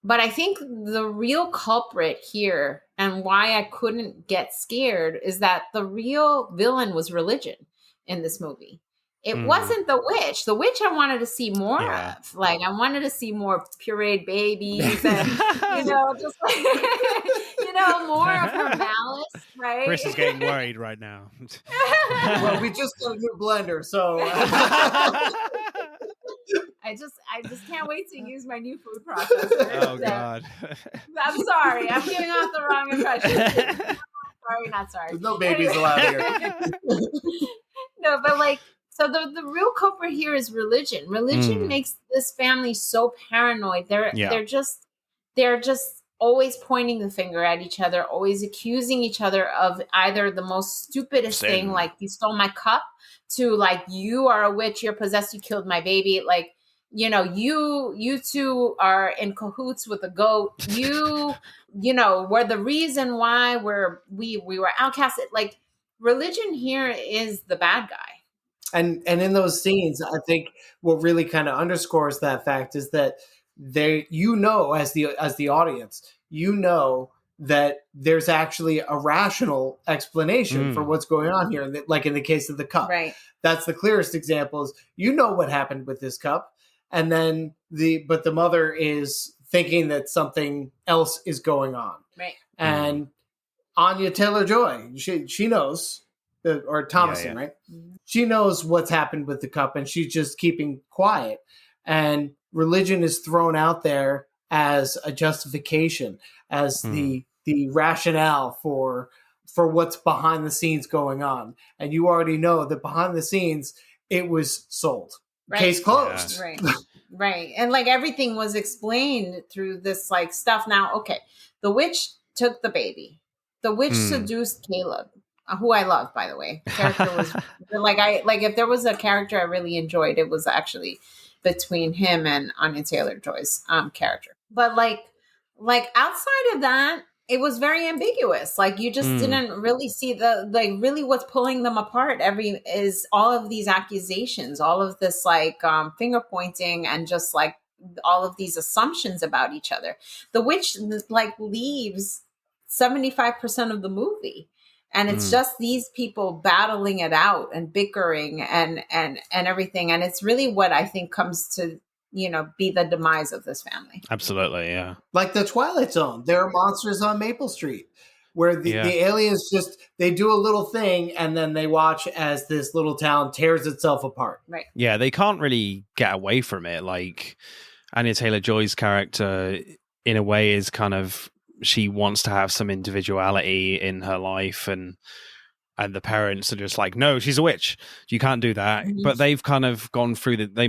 [SPEAKER 2] But I think the real culprit here, and why I couldn't get scared, is that the real villain was religion in this movie. It wasn't the witch. The witch I wanted to see more of. Like, I wanted to see more pureed babies and, just like, more of her malice, right?
[SPEAKER 1] Chris is getting worried right now.
[SPEAKER 3] Well, we just got a new blender, so...
[SPEAKER 2] I just can't wait to use my new food processor.
[SPEAKER 1] Oh, God.
[SPEAKER 2] I'm sorry. I'm giving off the wrong impression. Sorry, not sorry.
[SPEAKER 3] There's no babies allowed here.
[SPEAKER 2] No, but like, so the real culprit here is religion. Religion makes this family so paranoid. They're just always pointing the finger at each other, always accusing each other of either the most stupidest thing, like you stole my cup, to like, you are a witch, you're possessed, you killed my baby. Like, you two are in cahoots with a goat. You were the reason why we were outcasted. Like, religion here is the bad guy.
[SPEAKER 3] And in those scenes, I think what really kind of underscores that fact is that as the audience, that there's actually a rational explanation for what's going on here. Like in the case of the cup,
[SPEAKER 2] right?
[SPEAKER 3] That's the clearest example. Is what happened with this cup, and then the mother is thinking that something else is going on,
[SPEAKER 2] right?
[SPEAKER 3] And Anya Taylor Joy, she knows. Or Thomason, right? She knows what's happened with the cup, and she's just keeping quiet. And religion is thrown out there as a justification, as the rationale for what's behind the scenes going on. And you already know that behind the scenes, it was sold. Right. Case closed.
[SPEAKER 2] Yeah. Right. Right. And like, everything was explained through this like stuff. Now, okay, the witch took the baby. The witch seduced Caleb, who I love, by the way. The character was if there was a character I really enjoyed, it was actually between him and Anya Taylor Joy's character. But like outside of that, it was very ambiguous. Like, you just didn't really see really what's pulling them apart. Is all of these accusations, all of this like finger pointing, and just like all of these assumptions about each other. The witch like leaves 75% of the movie. And it's just these people battling it out and bickering and everything. And it's really what I think comes to, be the demise of this family.
[SPEAKER 1] Absolutely, yeah.
[SPEAKER 3] Like the Twilight Zone. There are monsters on Maple Street where the aliens they do a little thing and then they watch as this little town tears itself apart.
[SPEAKER 2] Right.
[SPEAKER 1] Yeah, they can't really get away from it. Like, Anya Taylor Joy's character, in a way, is kind of... she wants to have some individuality in her life, and the parents are just like, no, she's a witch, you can't do that. But they've kind of gone through they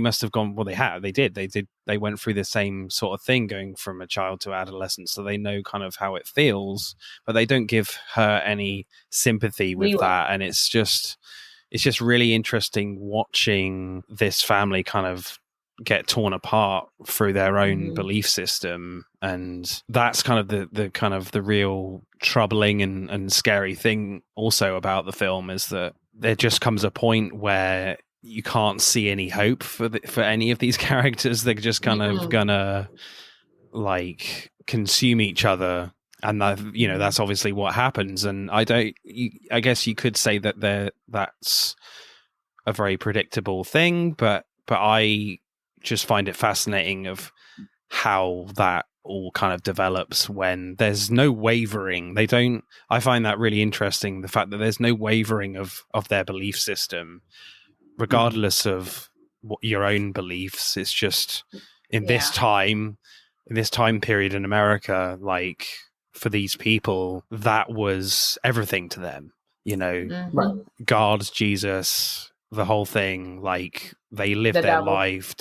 [SPEAKER 1] went through the same sort of thing, going from a child to adolescence, so they know kind of how it feels, but they don't give her any sympathy with that. And it's just really interesting watching this family kind of get torn apart through their own belief system. And that's kind of the real troubling and scary thing also about the film, is that there just comes a point where you can't see any hope for any of these characters. They're just kind of gonna like consume each other, and that's obviously what happens. And I guess you could say that that's a very predictable thing, but I just find it fascinating of how that all kind of develops when there's no wavering. I find that really interesting, the fact that there's no wavering of their belief system, regardless of what your own beliefs. It's just in this time period in America, like for these people, that was everything to them, God, Jesus, the whole thing. Like they live their
[SPEAKER 2] devil.
[SPEAKER 1] life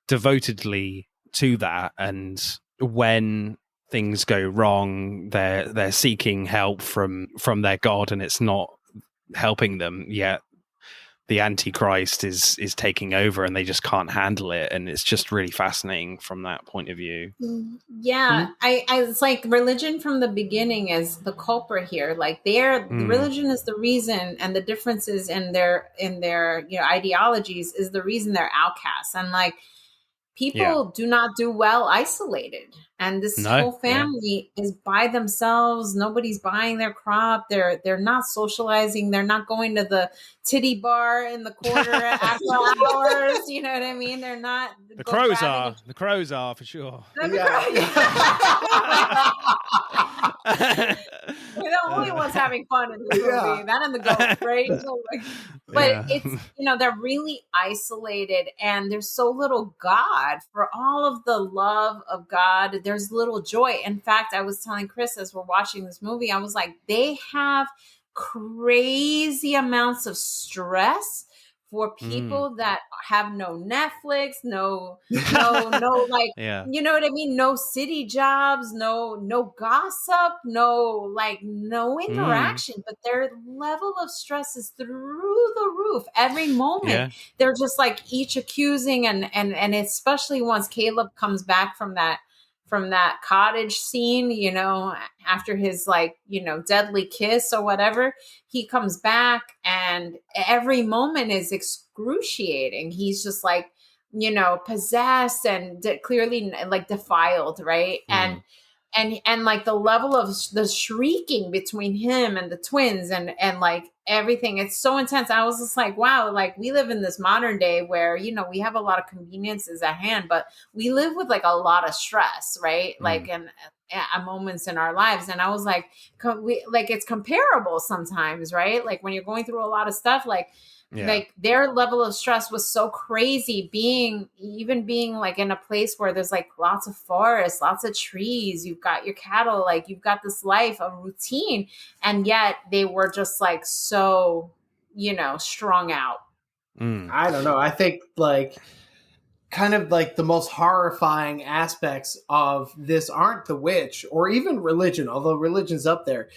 [SPEAKER 1] devotedly to that, and when things go wrong, they're seeking help from their God, and it's not helping them yet. The Antichrist is taking over, and they just can't handle it, and it's just really fascinating from that point of view.
[SPEAKER 2] Yeah, it's like religion from the beginning is the culprit here. Like the religion is the reason, and the differences in their ideologies is the reason they're outcasts, and like people do not do well isolated. And this whole family is by themselves. Nobody's buying their crop. They're not socializing. They're not going to the titty bar in the corner after hours. You know what I mean? They're not.
[SPEAKER 1] The crows are. The crows are for sure.
[SPEAKER 2] We're the only ones having fun in this movie. That and the ghost, right? So but it's, they're really isolated, and there's so little God. For all of the love of God, there's little joy. In fact, I was telling Chris as we're watching this movie, I was like, they have crazy amounts of stress for people that have no Netflix, no, like, you know what I mean? No city jobs, no gossip, no interaction, but their level of stress is through the roof. Every moment they're just like each accusing, and especially once Caleb comes back from that cottage scene, after his deadly kiss or whatever, he comes back and every moment is excruciating. He's just like, possessed and clearly like defiled. Right. And like the level of the shrieking between him and the twins and like everything, it's so intense. I was just like, wow, like we live in this modern day where, we have a lot of conveniences at hand, but we live with like a lot of stress, right? Like, and at moments in our lives. And I was like, it's comparable sometimes, right? Like when you're going through a lot of stuff, like their level of stress was so crazy, being like in a place where there's like lots of forests, lots of trees, you've got your cattle, like you've got this life, a routine, and yet they were just like so, strung out.
[SPEAKER 3] I don't know. I think like kind of like the most horrifying aspects of this aren't the witch or even religion, although religion's up there.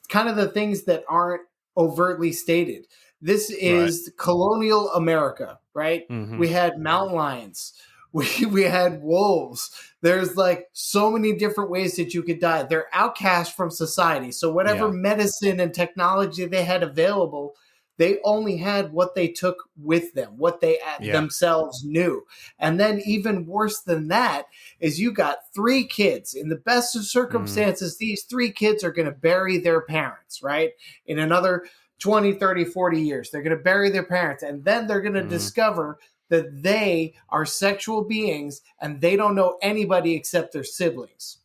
[SPEAKER 3] Kind of the things that aren't overtly stated. This is colonial America, right? Mm-hmm. We had mountain lions. We had wolves. There's like so many different ways that you could die. They're outcast from society. So whatever medicine and technology they had available, they only had what they took with them, what they themselves knew. And then even worse than that is you got 3 kids. In the best of circumstances, these 3 kids are going to bury their parents, right? In another 20, 30, 40 years. They're going to bury their parents, and then they're going to discover that they are sexual beings and they don't know anybody except their siblings.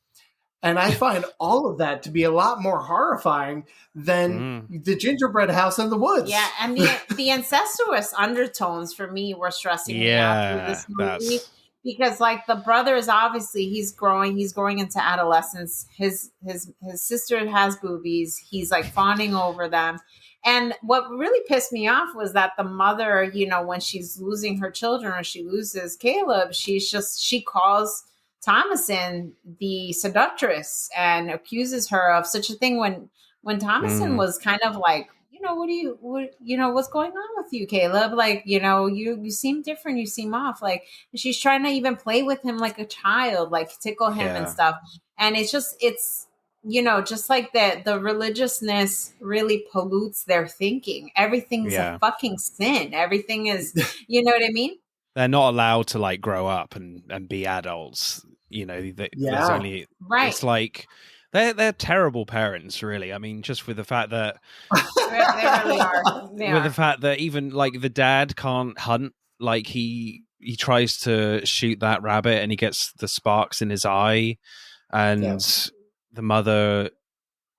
[SPEAKER 3] And I find all of that to be a lot more horrifying than the gingerbread house in the woods.
[SPEAKER 2] Yeah, and the incestuous undertones for me were stressing me out through this movie. Because like the brothers, obviously he's growing into adolescence. His sister has boobies. He's like fawning over them. And what really pissed me off was that the mother, when she's losing her children or she loses Caleb, she calls Thomason the seductress and accuses her of such a thing when Thomason was kind of like, what's going on with you, Caleb? Like, you seem different. You seem off. Like, she's trying to even play with him like a child, like tickle him and stuff. And it's just like the religiousness really pollutes their thinking. Everything's a fucking sin. Everything is, you know what I mean?
[SPEAKER 1] They're not allowed to like grow up and be adults. There's only it's like they're terrible parents, really. I mean, just with the fact that
[SPEAKER 2] they really are.
[SPEAKER 1] With the fact that even like the dad can't hunt like he tries to shoot that rabbit and he gets the sparks in his eye, and the mother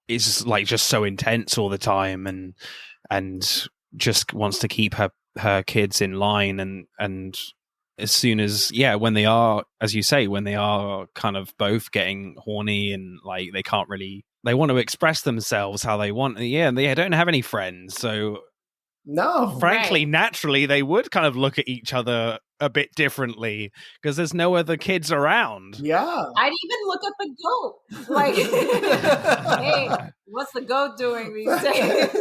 [SPEAKER 1] is like just so intense all the time and just wants to keep her kids in line, and as soon as when they are, as you say, when they are kind of both getting horny and like they want to express themselves how they want, and they don't have any friends, so frankly naturally they would kind of look at each other a bit differently because there's no other kids around.
[SPEAKER 2] I'd even look at the goat like hey, what's the goat doing these days?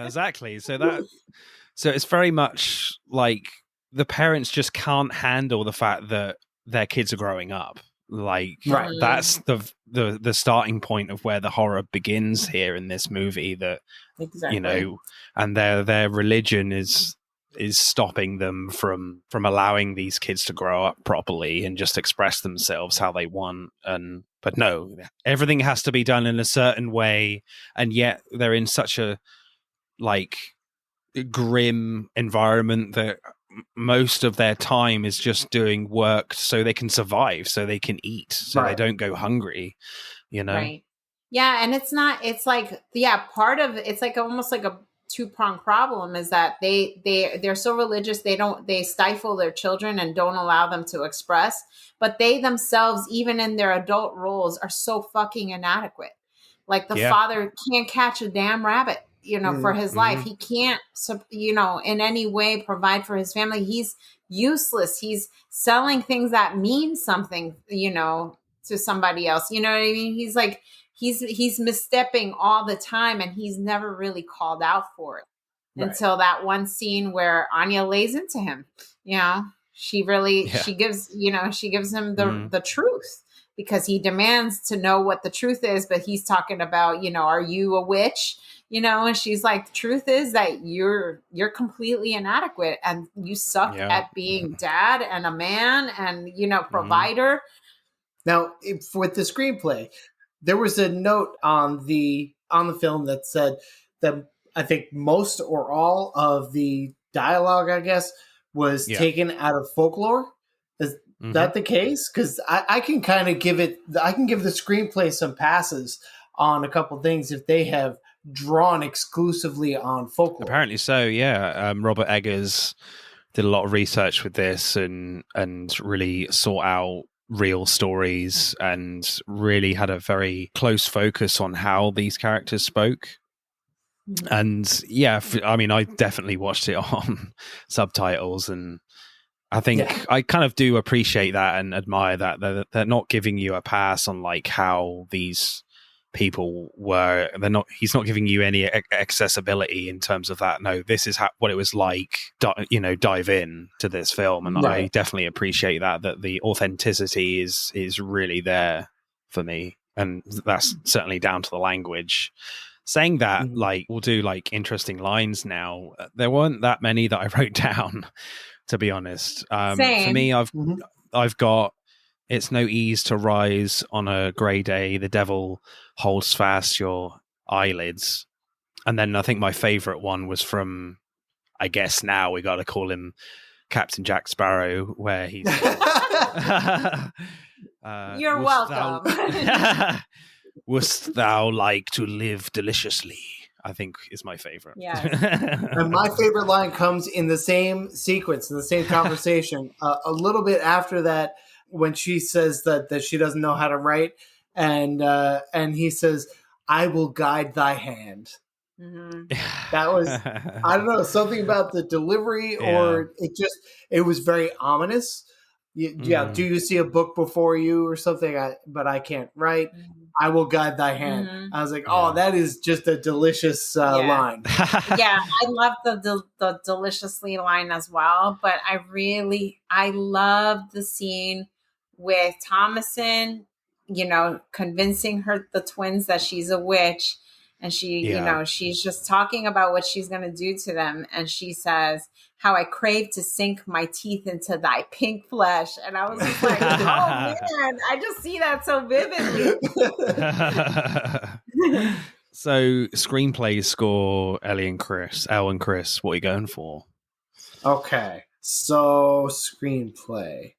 [SPEAKER 1] Exactly. So it's very much like the parents just can't handle the fact that their kids are growing up. Like that's the starting point of where the horror begins here in this movie, that and their religion is stopping them from allowing these kids to grow up properly and just express themselves how they want. But no, everything has to be done in a certain way, and yet they're in such a like grim environment that most of their time is just doing work so they can survive, so they can eat, so they don't go hungry,
[SPEAKER 2] and it's like part of it's like almost like a two-pronged problem is that they're so religious, they stifle their children and don't allow them to express, but they themselves, even in their adult roles, are so fucking inadequate. Like the father can't catch a damn rabbit for his life. He can't, in any way provide for his family. He's useless. He's selling things that mean something, to somebody else. You know what I mean? He's like, he's misstepping all the time, and he's never really called out for it until that one scene where Anya lays into him. She really, she gives him the truth, because he demands to know what the truth is, but he's talking about, are you a witch? And she's like, the truth is that you're completely inadequate and you suck at being dad and a man and, provider.
[SPEAKER 3] Now, with the screenplay, there was a note on the film that said that I think most or all of the dialogue, I guess, was taken out of folklore. Is that the case? Because I can kind of give the screenplay some passes on a couple things if they have drawn exclusively on folklore.
[SPEAKER 1] Apparently so, Robert Eggers did a lot of research with this and really sought out real stories and really had a very close focus on how these characters spoke. And I definitely watched it on subtitles, and I think I kind of do appreciate that and admire that they're not giving you a pass on like how these people were. He's not giving you any accessibility in terms of that. No, this is what it was like, dive in to this film. And I definitely appreciate that the authenticity is really there for me. And that's certainly down to the language. Saying that, like, we'll do like interesting lines now. There weren't that many that I wrote down, to be honest. For me, I've got, it's no ease to rise on a grey day. The devil holds fast your eyelids. And then I think my favorite one was from, I guess now we got to call him Captain Jack Sparrow, where he's
[SPEAKER 2] you're welcome.
[SPEAKER 1] Wouldst thou like to live deliciously? I think is my favorite.
[SPEAKER 2] Yeah.
[SPEAKER 3] And my favorite line comes in the same sequence, in the same conversation, a little bit after that, when she says that she doesn't know how to write, and he says, "I will guide thy hand." That was, I don't know, something about the delivery, or it was very ominous. Do you see a book before you or something? But I can't write. I will guide thy hand. I was like, oh, that is just a delicious line.
[SPEAKER 2] I love the deliciously line as well. But I love the scene with Thomasin, convincing the twins that she's a witch. And she, she's just talking about what she's going to do to them. And she says, "How I crave to sink my teeth into thy pink flesh." And I was just like, oh man, I just see that so vividly.
[SPEAKER 1] So screenplay score, Elle and Chris, what are you going for?
[SPEAKER 3] Okay. So screenplay.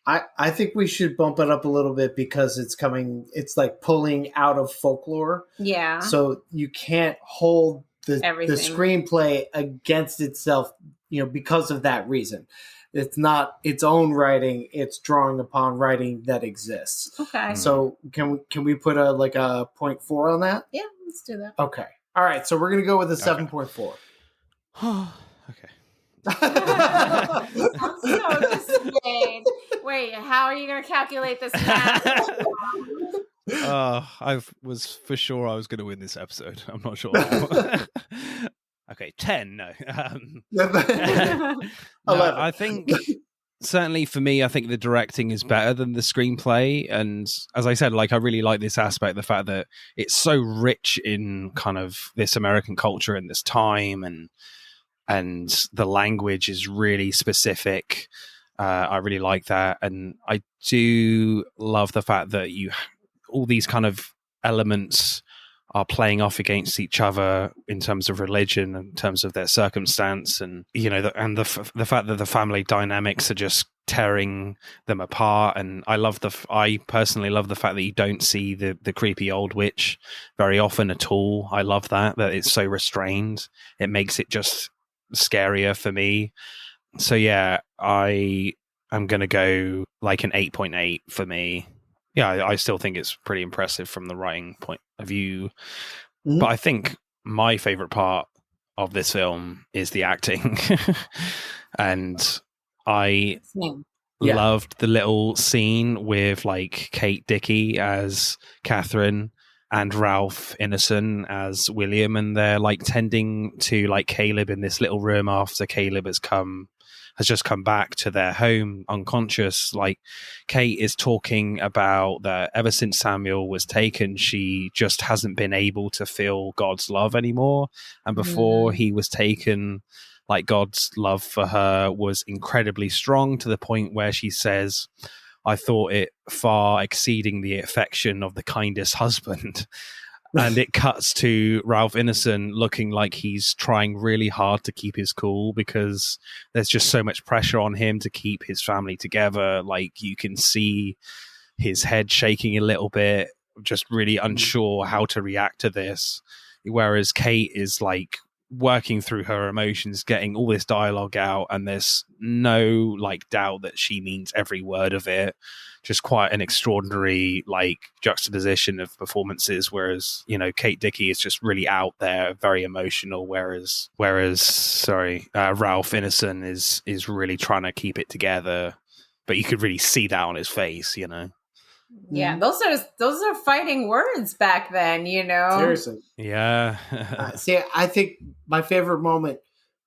[SPEAKER 3] I think we should bump it up a little bit because it's like pulling out of folklore.
[SPEAKER 2] Yeah.
[SPEAKER 3] So you can't hold the
[SPEAKER 2] Everything.
[SPEAKER 3] screenplay against itself, because of that reason. It's not its own writing, it's drawing upon writing that exists.
[SPEAKER 2] Okay.
[SPEAKER 3] So can we put a 0.4 on that?
[SPEAKER 2] Yeah, let's do that.
[SPEAKER 3] Okay. All right, so we're going to go with a 7.4.
[SPEAKER 1] Okay.
[SPEAKER 2] I'm so dismayed. Wait, how are you going to calculate this math?
[SPEAKER 1] I was for sure I was going to win this episode. I'm not sure. Okay, 10. No.
[SPEAKER 3] 11.
[SPEAKER 1] I think certainly for me, I think the directing is better than the screenplay. And as I said, I really like this aspect, the fact that it's so rich in kind of this American culture in this time, and the language is really specific. I really like that. And I do love the fact that all these kind of elements are playing off against each other in terms of religion, in terms of their circumstance, and the fact that the family dynamics are just tearing them apart. And I personally love the fact that you don't see the creepy old witch very often at all. I love that it's so restrained. It makes it just scarier for me. So yeah, I am gonna go an 8.8 for me. Yeah, I still think it's pretty impressive from the writing point of view. Mm-hmm. But I think my favorite part of this film is the acting. And I loved the little scene with Kate Dickie as Catherine and Ralph Ineson as William, and they're tending to Caleb in this little room after Caleb has just come back to their home unconscious. Kate is talking about that ever since Samuel was taken, she just hasn't been able to feel God's love anymore. And before he was taken, God's love for her was incredibly strong, to the point where she says, I thought it far exceeding the affection of the kindest husband. And it cuts to Ralph Ineson looking like he's trying really hard to keep his cool, because there's just so much pressure on him to keep his family together. You can see his head shaking a little bit, just really unsure how to react to this. Whereas Kate is working through her emotions, getting all this dialogue out, and there's no doubt that she means every word of it. Just quite an extraordinary juxtaposition of performances, whereas Kate Dickie is just really out there, very emotional, whereas Ralph Ineson is really trying to keep it together, but you could really see that on his face.
[SPEAKER 2] Yeah, those are fighting words back then,
[SPEAKER 3] Seriously.
[SPEAKER 1] Yeah.
[SPEAKER 3] See, I think my favorite moment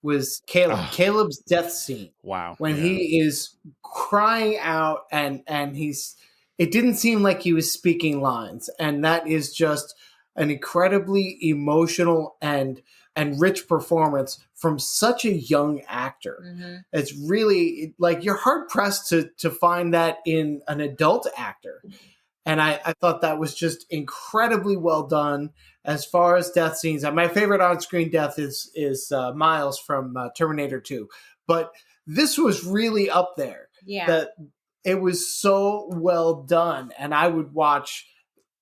[SPEAKER 3] was Caleb's death scene.
[SPEAKER 1] Wow.
[SPEAKER 3] When he is crying out and it didn't seem like he was speaking lines. And that is just an incredibly emotional and rich performance from such a young actor. Mm-hmm. It's really you're hard pressed to find that in an adult actor. And I thought that was just incredibly well done. As far as death scenes, my favorite on-screen death is Miles from Terminator 2. But this was really up there.
[SPEAKER 2] Yeah.
[SPEAKER 3] That it was so well done. And I would watch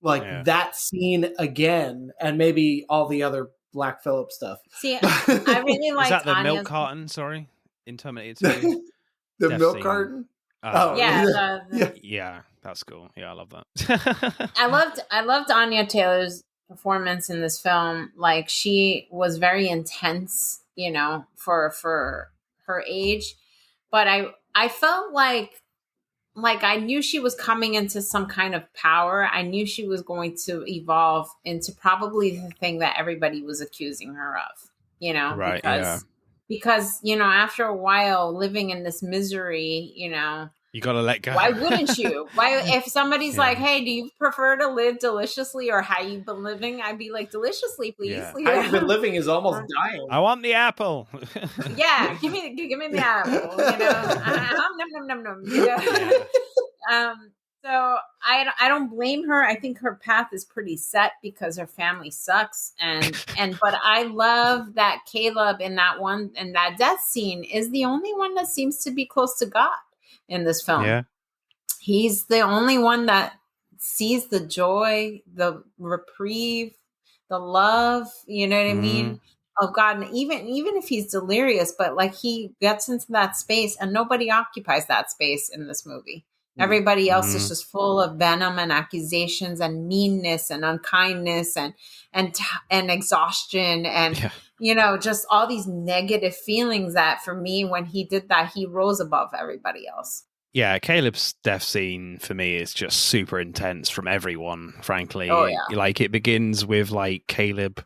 [SPEAKER 3] that scene again, and maybe all the other Black Phillip stuff.
[SPEAKER 2] See, I really like.
[SPEAKER 1] Is that the
[SPEAKER 2] Anya's
[SPEAKER 1] milk carton? Sorry, in Terminator 2.
[SPEAKER 3] The milk scene. Carton.
[SPEAKER 2] Yeah.
[SPEAKER 1] Yeah, that's cool. Yeah, I love that.
[SPEAKER 2] I loved Anya Taylor's performance in this film. She was very intense, for her age, but I felt like I knew she was coming into some kind of power. I knew she was going to evolve into probably the thing that everybody was accusing her of,
[SPEAKER 1] right?
[SPEAKER 2] Because after a while living in this misery,
[SPEAKER 1] you got to let go.
[SPEAKER 2] Why wouldn't you? Why, if somebody's hey, do you prefer to live deliciously or how you've been living? I'd be deliciously, please.
[SPEAKER 3] Yeah. How you've been living is almost dying.
[SPEAKER 1] I want the apple.
[SPEAKER 2] Yeah, give me the apple. Nom nom nom nom. So I don't blame her. I think her path is pretty set because her family sucks, but I love that Caleb in that death scene is the only one that seems to be close to God in this film.
[SPEAKER 1] Yeah.
[SPEAKER 2] He's the only one that sees the joy, the reprieve, the love, you know what I mean? Of God. And even if he's delirious, but like he gets into that space and nobody occupies that space in this movie. Everybody else is just full of venom and accusations and meanness and unkindness and exhaustion and just all these negative feelings that for me, when he did that, he rose above everybody else.
[SPEAKER 1] Yeah, Caleb's death scene for me is just super intense from everyone, frankly.
[SPEAKER 2] Oh, yeah.
[SPEAKER 1] Like it begins with like Caleb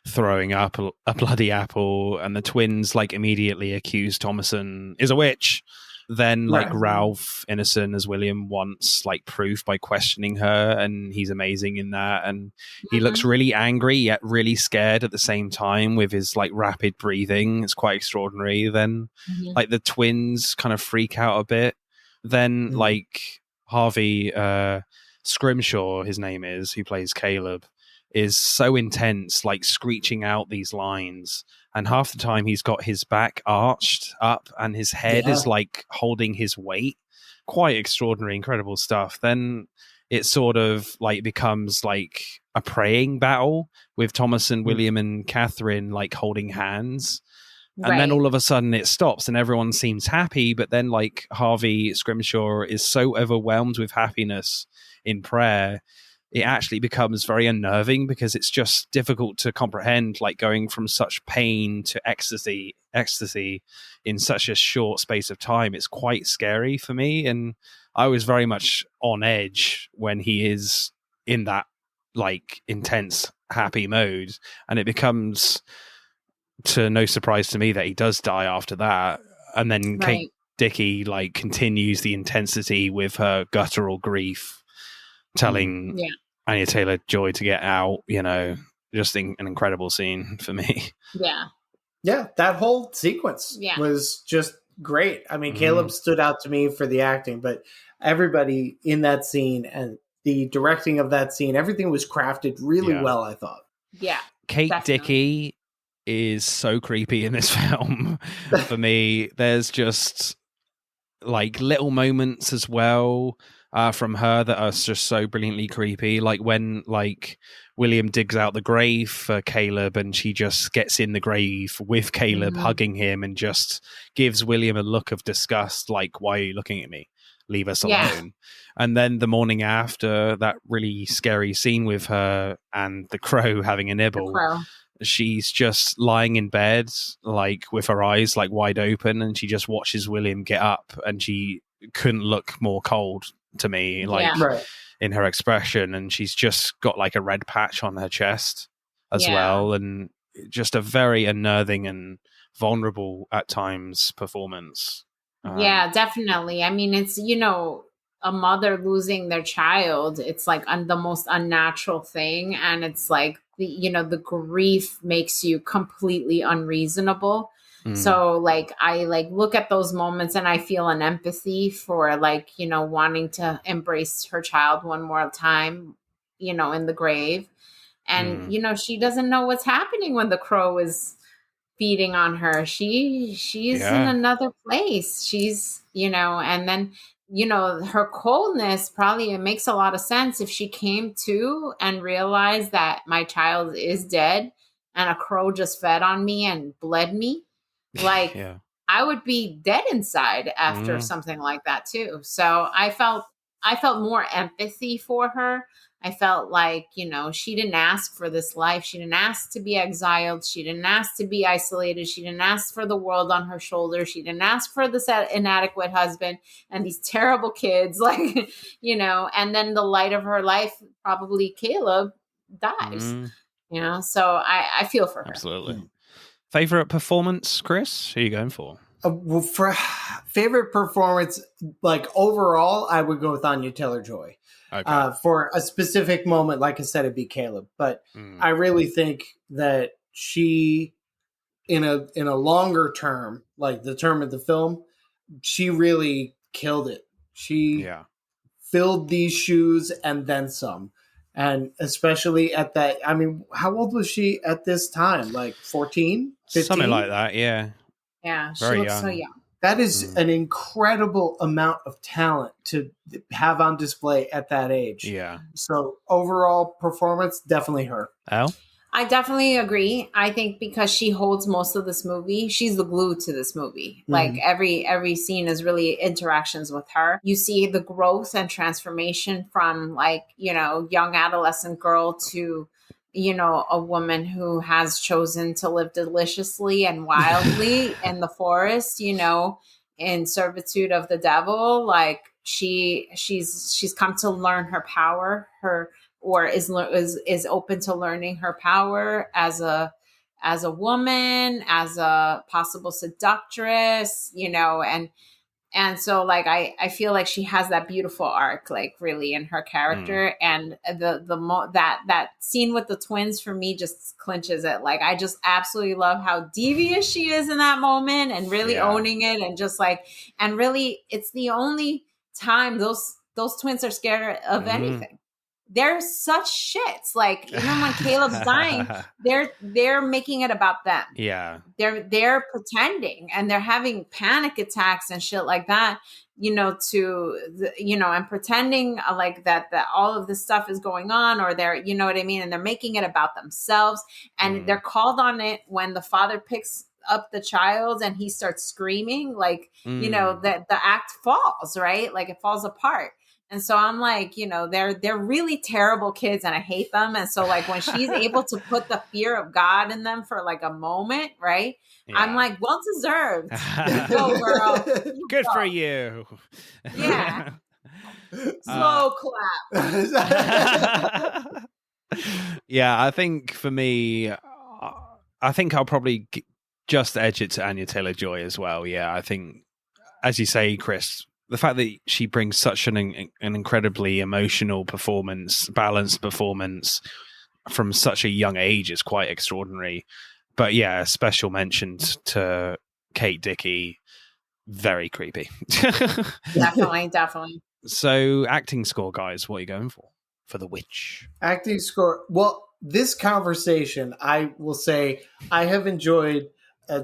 [SPEAKER 1] throwing up a bloody apple and the twins like immediately accuse Thomason is a witch. Then like Ralph Ineson as William wants like proof by questioning her, and he's amazing in that, and he looks really angry yet really scared at the same time with his like rapid breathing. It's quite extraordinary. Then like the twins kind of freak out a bit. Then like Harvey Scrimshaw, his name is, who plays Caleb, is so intense, like screeching out these lines, and half the time he's got his back arched up and his head is like holding his weight. Quite extraordinary, incredible stuff. Then it sort of like becomes like a praying battle with Thomas and William and Catherine like holding hands. And then all of a sudden it stops and everyone seems happy. But then like Harvey Scrimshaw is so overwhelmed with happiness in prayer, it actually becomes very unnerving because it's just difficult to comprehend, like going from such pain to ecstasy in such a short space of time. It's quite scary for me. And I was very much on edge when he is in that like intense happy mode. And it becomes to no surprise to me that he does die after that. And then Kate Dickie like continues the intensity with her guttural grief, telling Anya Taylor Joy to get out, just an incredible scene for me.
[SPEAKER 3] Yeah, that whole sequence was just great. I mean, Caleb stood out to me for the acting, but everybody in that scene and the directing of that scene, everything was crafted really well, I thought.
[SPEAKER 2] Yeah.
[SPEAKER 1] Kate Dickie is so creepy in this film for me. There's just like little moments as well from her that are just so brilliantly creepy, like when like William digs out the grave for Caleb and she just gets in the grave with Caleb hugging him and just gives William a look of disgust, like, why are you looking at me, leave us alone. And then the morning after, that really scary scene with her and the crow having a nibble, she's just lying in bed like with her eyes like wide open, and she just watches William get up, and she couldn't look more cold to me, like in her expression, and she's just got like a red patch on her chest as well, and just a very unnerving and vulnerable at times performance.
[SPEAKER 2] Definitely. I mean, it's a mother losing their child, it's like the most unnatural thing, and it's like the grief makes you completely unreasonable. So like I like look at those moments and I feel an empathy for like wanting to embrace her child one more time in the grave, and she doesn't know what's happening when the crow is feeding on her. She's in another place. She's and then her coldness, probably it makes a lot of sense if she came to and realized that my child is dead and a crow just fed on me and bled me. Like I would be dead inside after something like that too. So I felt more empathy for her. I felt like, she didn't ask for this life. She didn't ask to be exiled. She didn't ask to be isolated. She didn't ask for the world on her shoulders. She didn't ask for this inadequate husband and these terrible kids, like, and then the light of her life, probably Caleb, dies, so I feel for her.
[SPEAKER 1] Absolutely. Favorite performance, Chris? Who are you going for?
[SPEAKER 3] Well, for favorite performance, like overall, I would go with Anya Taylor Joy. Okay. For a specific moment, like I said, it'd be Caleb. But I really think that she, in a longer term, like the term of the film, she really killed it. She filled these shoes and then some. And especially at that, I mean, how old was she at this time? Like 14, 15?
[SPEAKER 1] Something like that, yeah.
[SPEAKER 2] Yeah,
[SPEAKER 1] Very
[SPEAKER 2] she looks
[SPEAKER 1] young.
[SPEAKER 2] so young.
[SPEAKER 3] That is an incredible amount of talent to have on display at that age.
[SPEAKER 1] Yeah.
[SPEAKER 3] So overall performance, definitely her.
[SPEAKER 1] Elle?
[SPEAKER 2] I definitely agree. I think because she holds most of this movie, she's the glue to this movie. Like every scene is really interactions with her. You see the growth and transformation from like, young adolescent girl to, a woman who has chosen to live deliciously and wildly in the forest, in servitude of the devil. Like she's come to learn her power, or is open to learning her power as a woman, as a possible seductress, and so like I feel like she has that beautiful arc, like really in her character, and that scene with the twins for me just clinches it. Like I just absolutely love how devious she is in that moment, and really owning it, and just like, and really it's the only time those twins are scared of anything. They're such shits. Like even when Caleb's dying, they're making it about them.
[SPEAKER 1] Yeah.
[SPEAKER 2] They're pretending, and they're having panic attacks and shit like that, and pretending like that all of this stuff is going on, or they're, you know what I mean? And they're making it about themselves, and they're called on it when the father picks up the child and he starts screaming, like, that the act falls, right? Like it falls apart. And so I'm like, they're really terrible kids, and I hate them. And so like when she's able to put the fear of God in them for like a moment, right? Yeah. I'm like, well deserved. Go, girl.
[SPEAKER 1] Good for you.
[SPEAKER 2] Yeah. Slow clap.
[SPEAKER 1] Yeah, I think for me, I think I'll probably just edge it to Anya Taylor Joy as well. Yeah, I think, as you say, Chris, the fact that she brings such an incredibly emotional performance, balanced performance from such a young age is quite extraordinary. But yeah, a special mention to Kate Dickie. Very creepy.
[SPEAKER 2] Definitely.
[SPEAKER 1] So acting score, guys, what are you going for the witch?
[SPEAKER 3] Acting score. Well, this conversation, I will say, I have enjoyed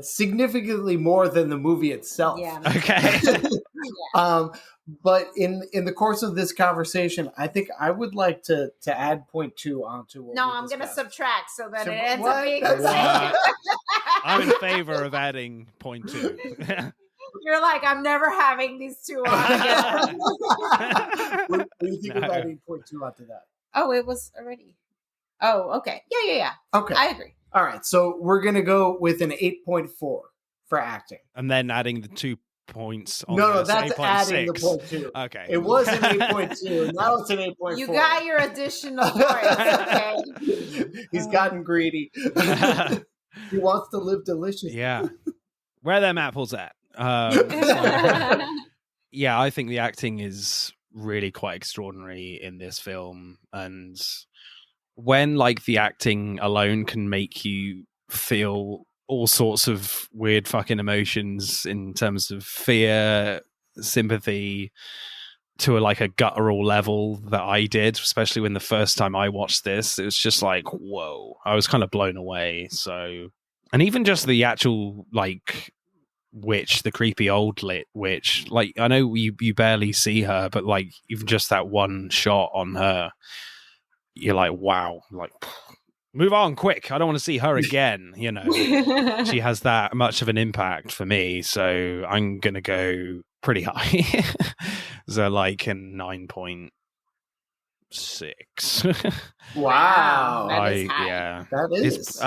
[SPEAKER 3] significantly more than the movie itself.
[SPEAKER 2] Yeah.
[SPEAKER 1] Okay.
[SPEAKER 3] But in the course of this conversation, I think I would like to add 0.2 onto what
[SPEAKER 2] No, I'm going to subtract so that it ends up being the same.
[SPEAKER 1] I'm in favor of adding 0.2.
[SPEAKER 2] You're like, I'm never having these two on again.
[SPEAKER 3] What do you think of adding 0.2 onto that?
[SPEAKER 2] Oh, it was already. Oh, okay. Yeah.
[SPEAKER 3] Okay.
[SPEAKER 2] I agree.
[SPEAKER 3] All right. So we're going to go with an 8.4 for acting.
[SPEAKER 1] And then adding the 2 points on
[SPEAKER 3] No, that's
[SPEAKER 1] 8.6.
[SPEAKER 3] adding the 0.2.
[SPEAKER 1] Okay.
[SPEAKER 3] It was an 8.2. Now it's an 8.4.
[SPEAKER 2] You got your additional points, okay?
[SPEAKER 3] He's gotten greedy. He wants to live deliciously.
[SPEAKER 1] Yeah. Where are them apples at? Yeah, I think the acting is really quite extraordinary in this film. And when like the acting alone can make you feel all sorts of weird fucking emotions in terms of fear, sympathy, to a guttural level that I did, especially when the first time I watched this, it was just like, whoa, I was kind of blown away. So, and even just the actual witch, the creepy old lit witch, I know you barely see her, but even just that one shot on her, you're like, wow, move on quick. I don't want to see her again. She has that much of an impact for me. So I'm going to go pretty high. So a 9.6.
[SPEAKER 3] Wow.
[SPEAKER 2] That is high.
[SPEAKER 1] Yeah.
[SPEAKER 3] That is.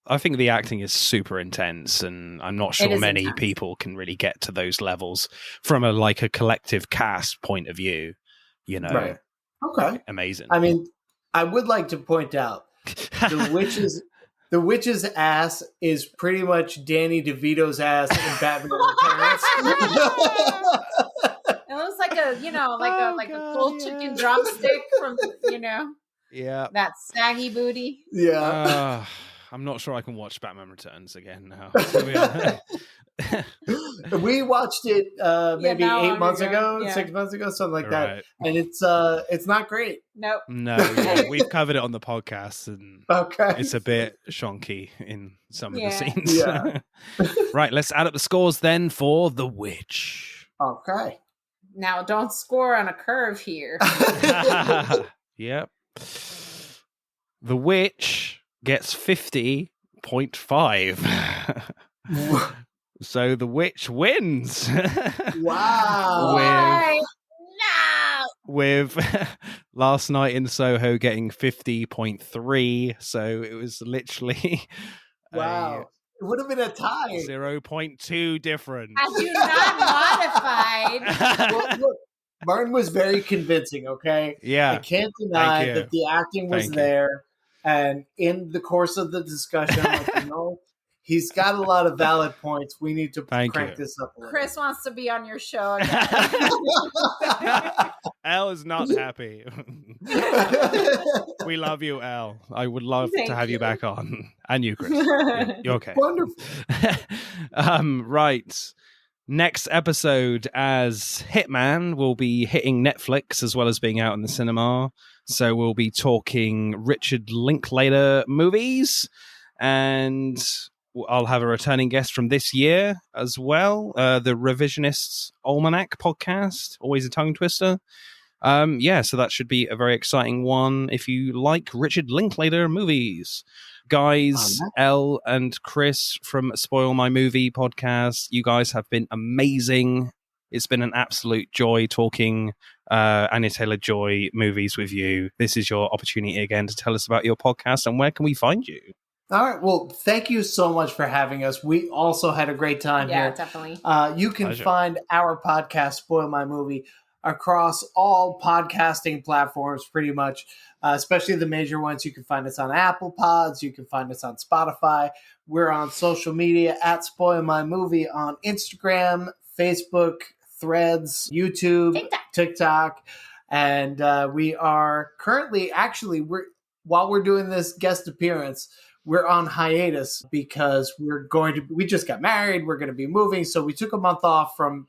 [SPEAKER 1] I think the acting is super intense, and I'm not sure many people can really get to those levels from a collective cast point of view.
[SPEAKER 3] Right. Okay.
[SPEAKER 1] Amazing.
[SPEAKER 3] I mean, I would like to point out the witch's ass is pretty much Danny DeVito's ass in Batman Returns.
[SPEAKER 2] It looks like a full chicken drumstick from
[SPEAKER 1] yeah,
[SPEAKER 2] that saggy booty.
[SPEAKER 3] Yeah.
[SPEAKER 1] I'm not sure I can watch Batman Returns again now.
[SPEAKER 3] We watched it maybe 8 months ago,
[SPEAKER 2] yeah.
[SPEAKER 3] 6 months ago, something like that, and it's not great.
[SPEAKER 2] Nope.
[SPEAKER 1] No, yeah, we've covered it on the podcast, and it's a bit shonky in some of the scenes.
[SPEAKER 3] Yeah.
[SPEAKER 1] Right, let's add up the scores then for The Witch.
[SPEAKER 3] Okay.
[SPEAKER 2] Now, don't score on a curve here.
[SPEAKER 1] Yep. The Witch gets 50.5. So The Witch wins.
[SPEAKER 3] Wow.
[SPEAKER 1] With Last Night in Soho getting 50.3. So it was literally
[SPEAKER 3] wow. It would have been a tie.
[SPEAKER 1] 0.2 difference.
[SPEAKER 2] Had you not modified.
[SPEAKER 3] Well, look, Martin was very convincing, okay?
[SPEAKER 1] Yeah.
[SPEAKER 3] I can't deny that the acting was there. And in the course of the discussion, I'm like, he's got a lot of valid points. We need to crank this up a little.
[SPEAKER 2] Chris wants to be on your show again.
[SPEAKER 1] Elle is not happy. We love you, Elle. I would love to have you back on. And you, Chris. You're okay.
[SPEAKER 3] Wonderful.
[SPEAKER 1] Right. Next episode, as Hitman will be hitting Netflix as well as being out in the cinema. So we'll be talking Richard Linklater movies, and I'll have a returning guest from this year as well. The Revisionists Almanac podcast, always a tongue twister. So that should be a very exciting one if you like Richard Linklater movies. Guys, Elle and Chris from Spoil My Movie podcast, you guys have been amazing. It's been an absolute joy talking Anya Taylor Joy movies with you. This is your opportunity again to tell us about your podcast, and where can we find you?
[SPEAKER 3] All right. Well, thank you so much for having us. We also had a great time here.
[SPEAKER 2] Yeah, definitely.
[SPEAKER 3] You can find our podcast, Spoil My Movie, across all podcasting platforms pretty much, especially the major ones. You can find us on Apple Pods. You can find us on Spotify. We're on social media at Spoil My Movie on Instagram, Facebook, Threads, YouTube, TikTok. And we are currently, while we're doing this guest appearance, we're on hiatus because we just got married. We're going to be moving. So we took a month off from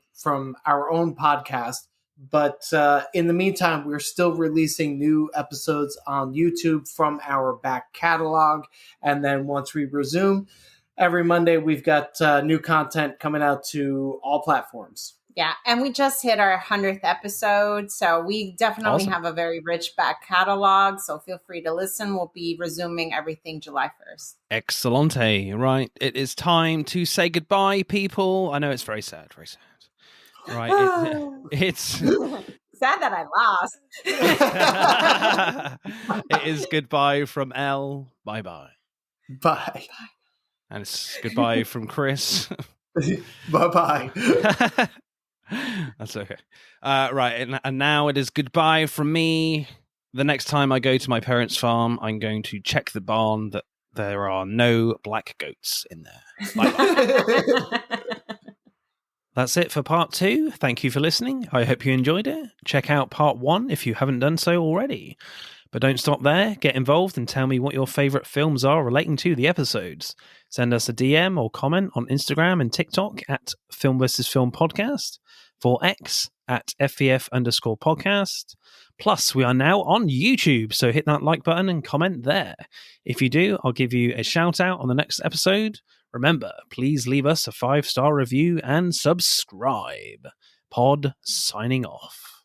[SPEAKER 3] our own podcast. But in the meantime, we're still releasing new episodes on YouTube from our back catalog. And then once we resume, every Monday, we've got new content coming out to all platforms.
[SPEAKER 2] Yeah, and we just hit our 100th episode, so we definitely have a very rich back catalog, so feel free to listen. We'll be resuming everything July 1st.
[SPEAKER 1] Excellente. Right, it is time to say goodbye, people. I know it's very sad, very sad. Right, it's
[SPEAKER 2] sad that I lost.
[SPEAKER 1] It is goodbye from Elle. Bye-bye.
[SPEAKER 3] Bye.
[SPEAKER 1] And it's goodbye from Chris.
[SPEAKER 3] Bye-bye.
[SPEAKER 1] That's okay. Right, and now it is goodbye from me. The next time I go to my parents' farm, I'm going to check the barn that there are no black goats in there. Bye-bye. That's it for part 2. Thank you for listening. I hope you enjoyed it. Check out part 1 if you haven't done so already. But don't stop there. Get involved and tell me what your favorite films are relating to the episodes. Send us a DM or comment on Instagram and TikTok at Film vs. Film Podcast, for X at FVF_podcast. Plus, we are now on YouTube, so hit that like button and comment there. If you do, I'll give you a shout out on the next episode. Remember, please leave us a 5-star review and subscribe. Pod signing off.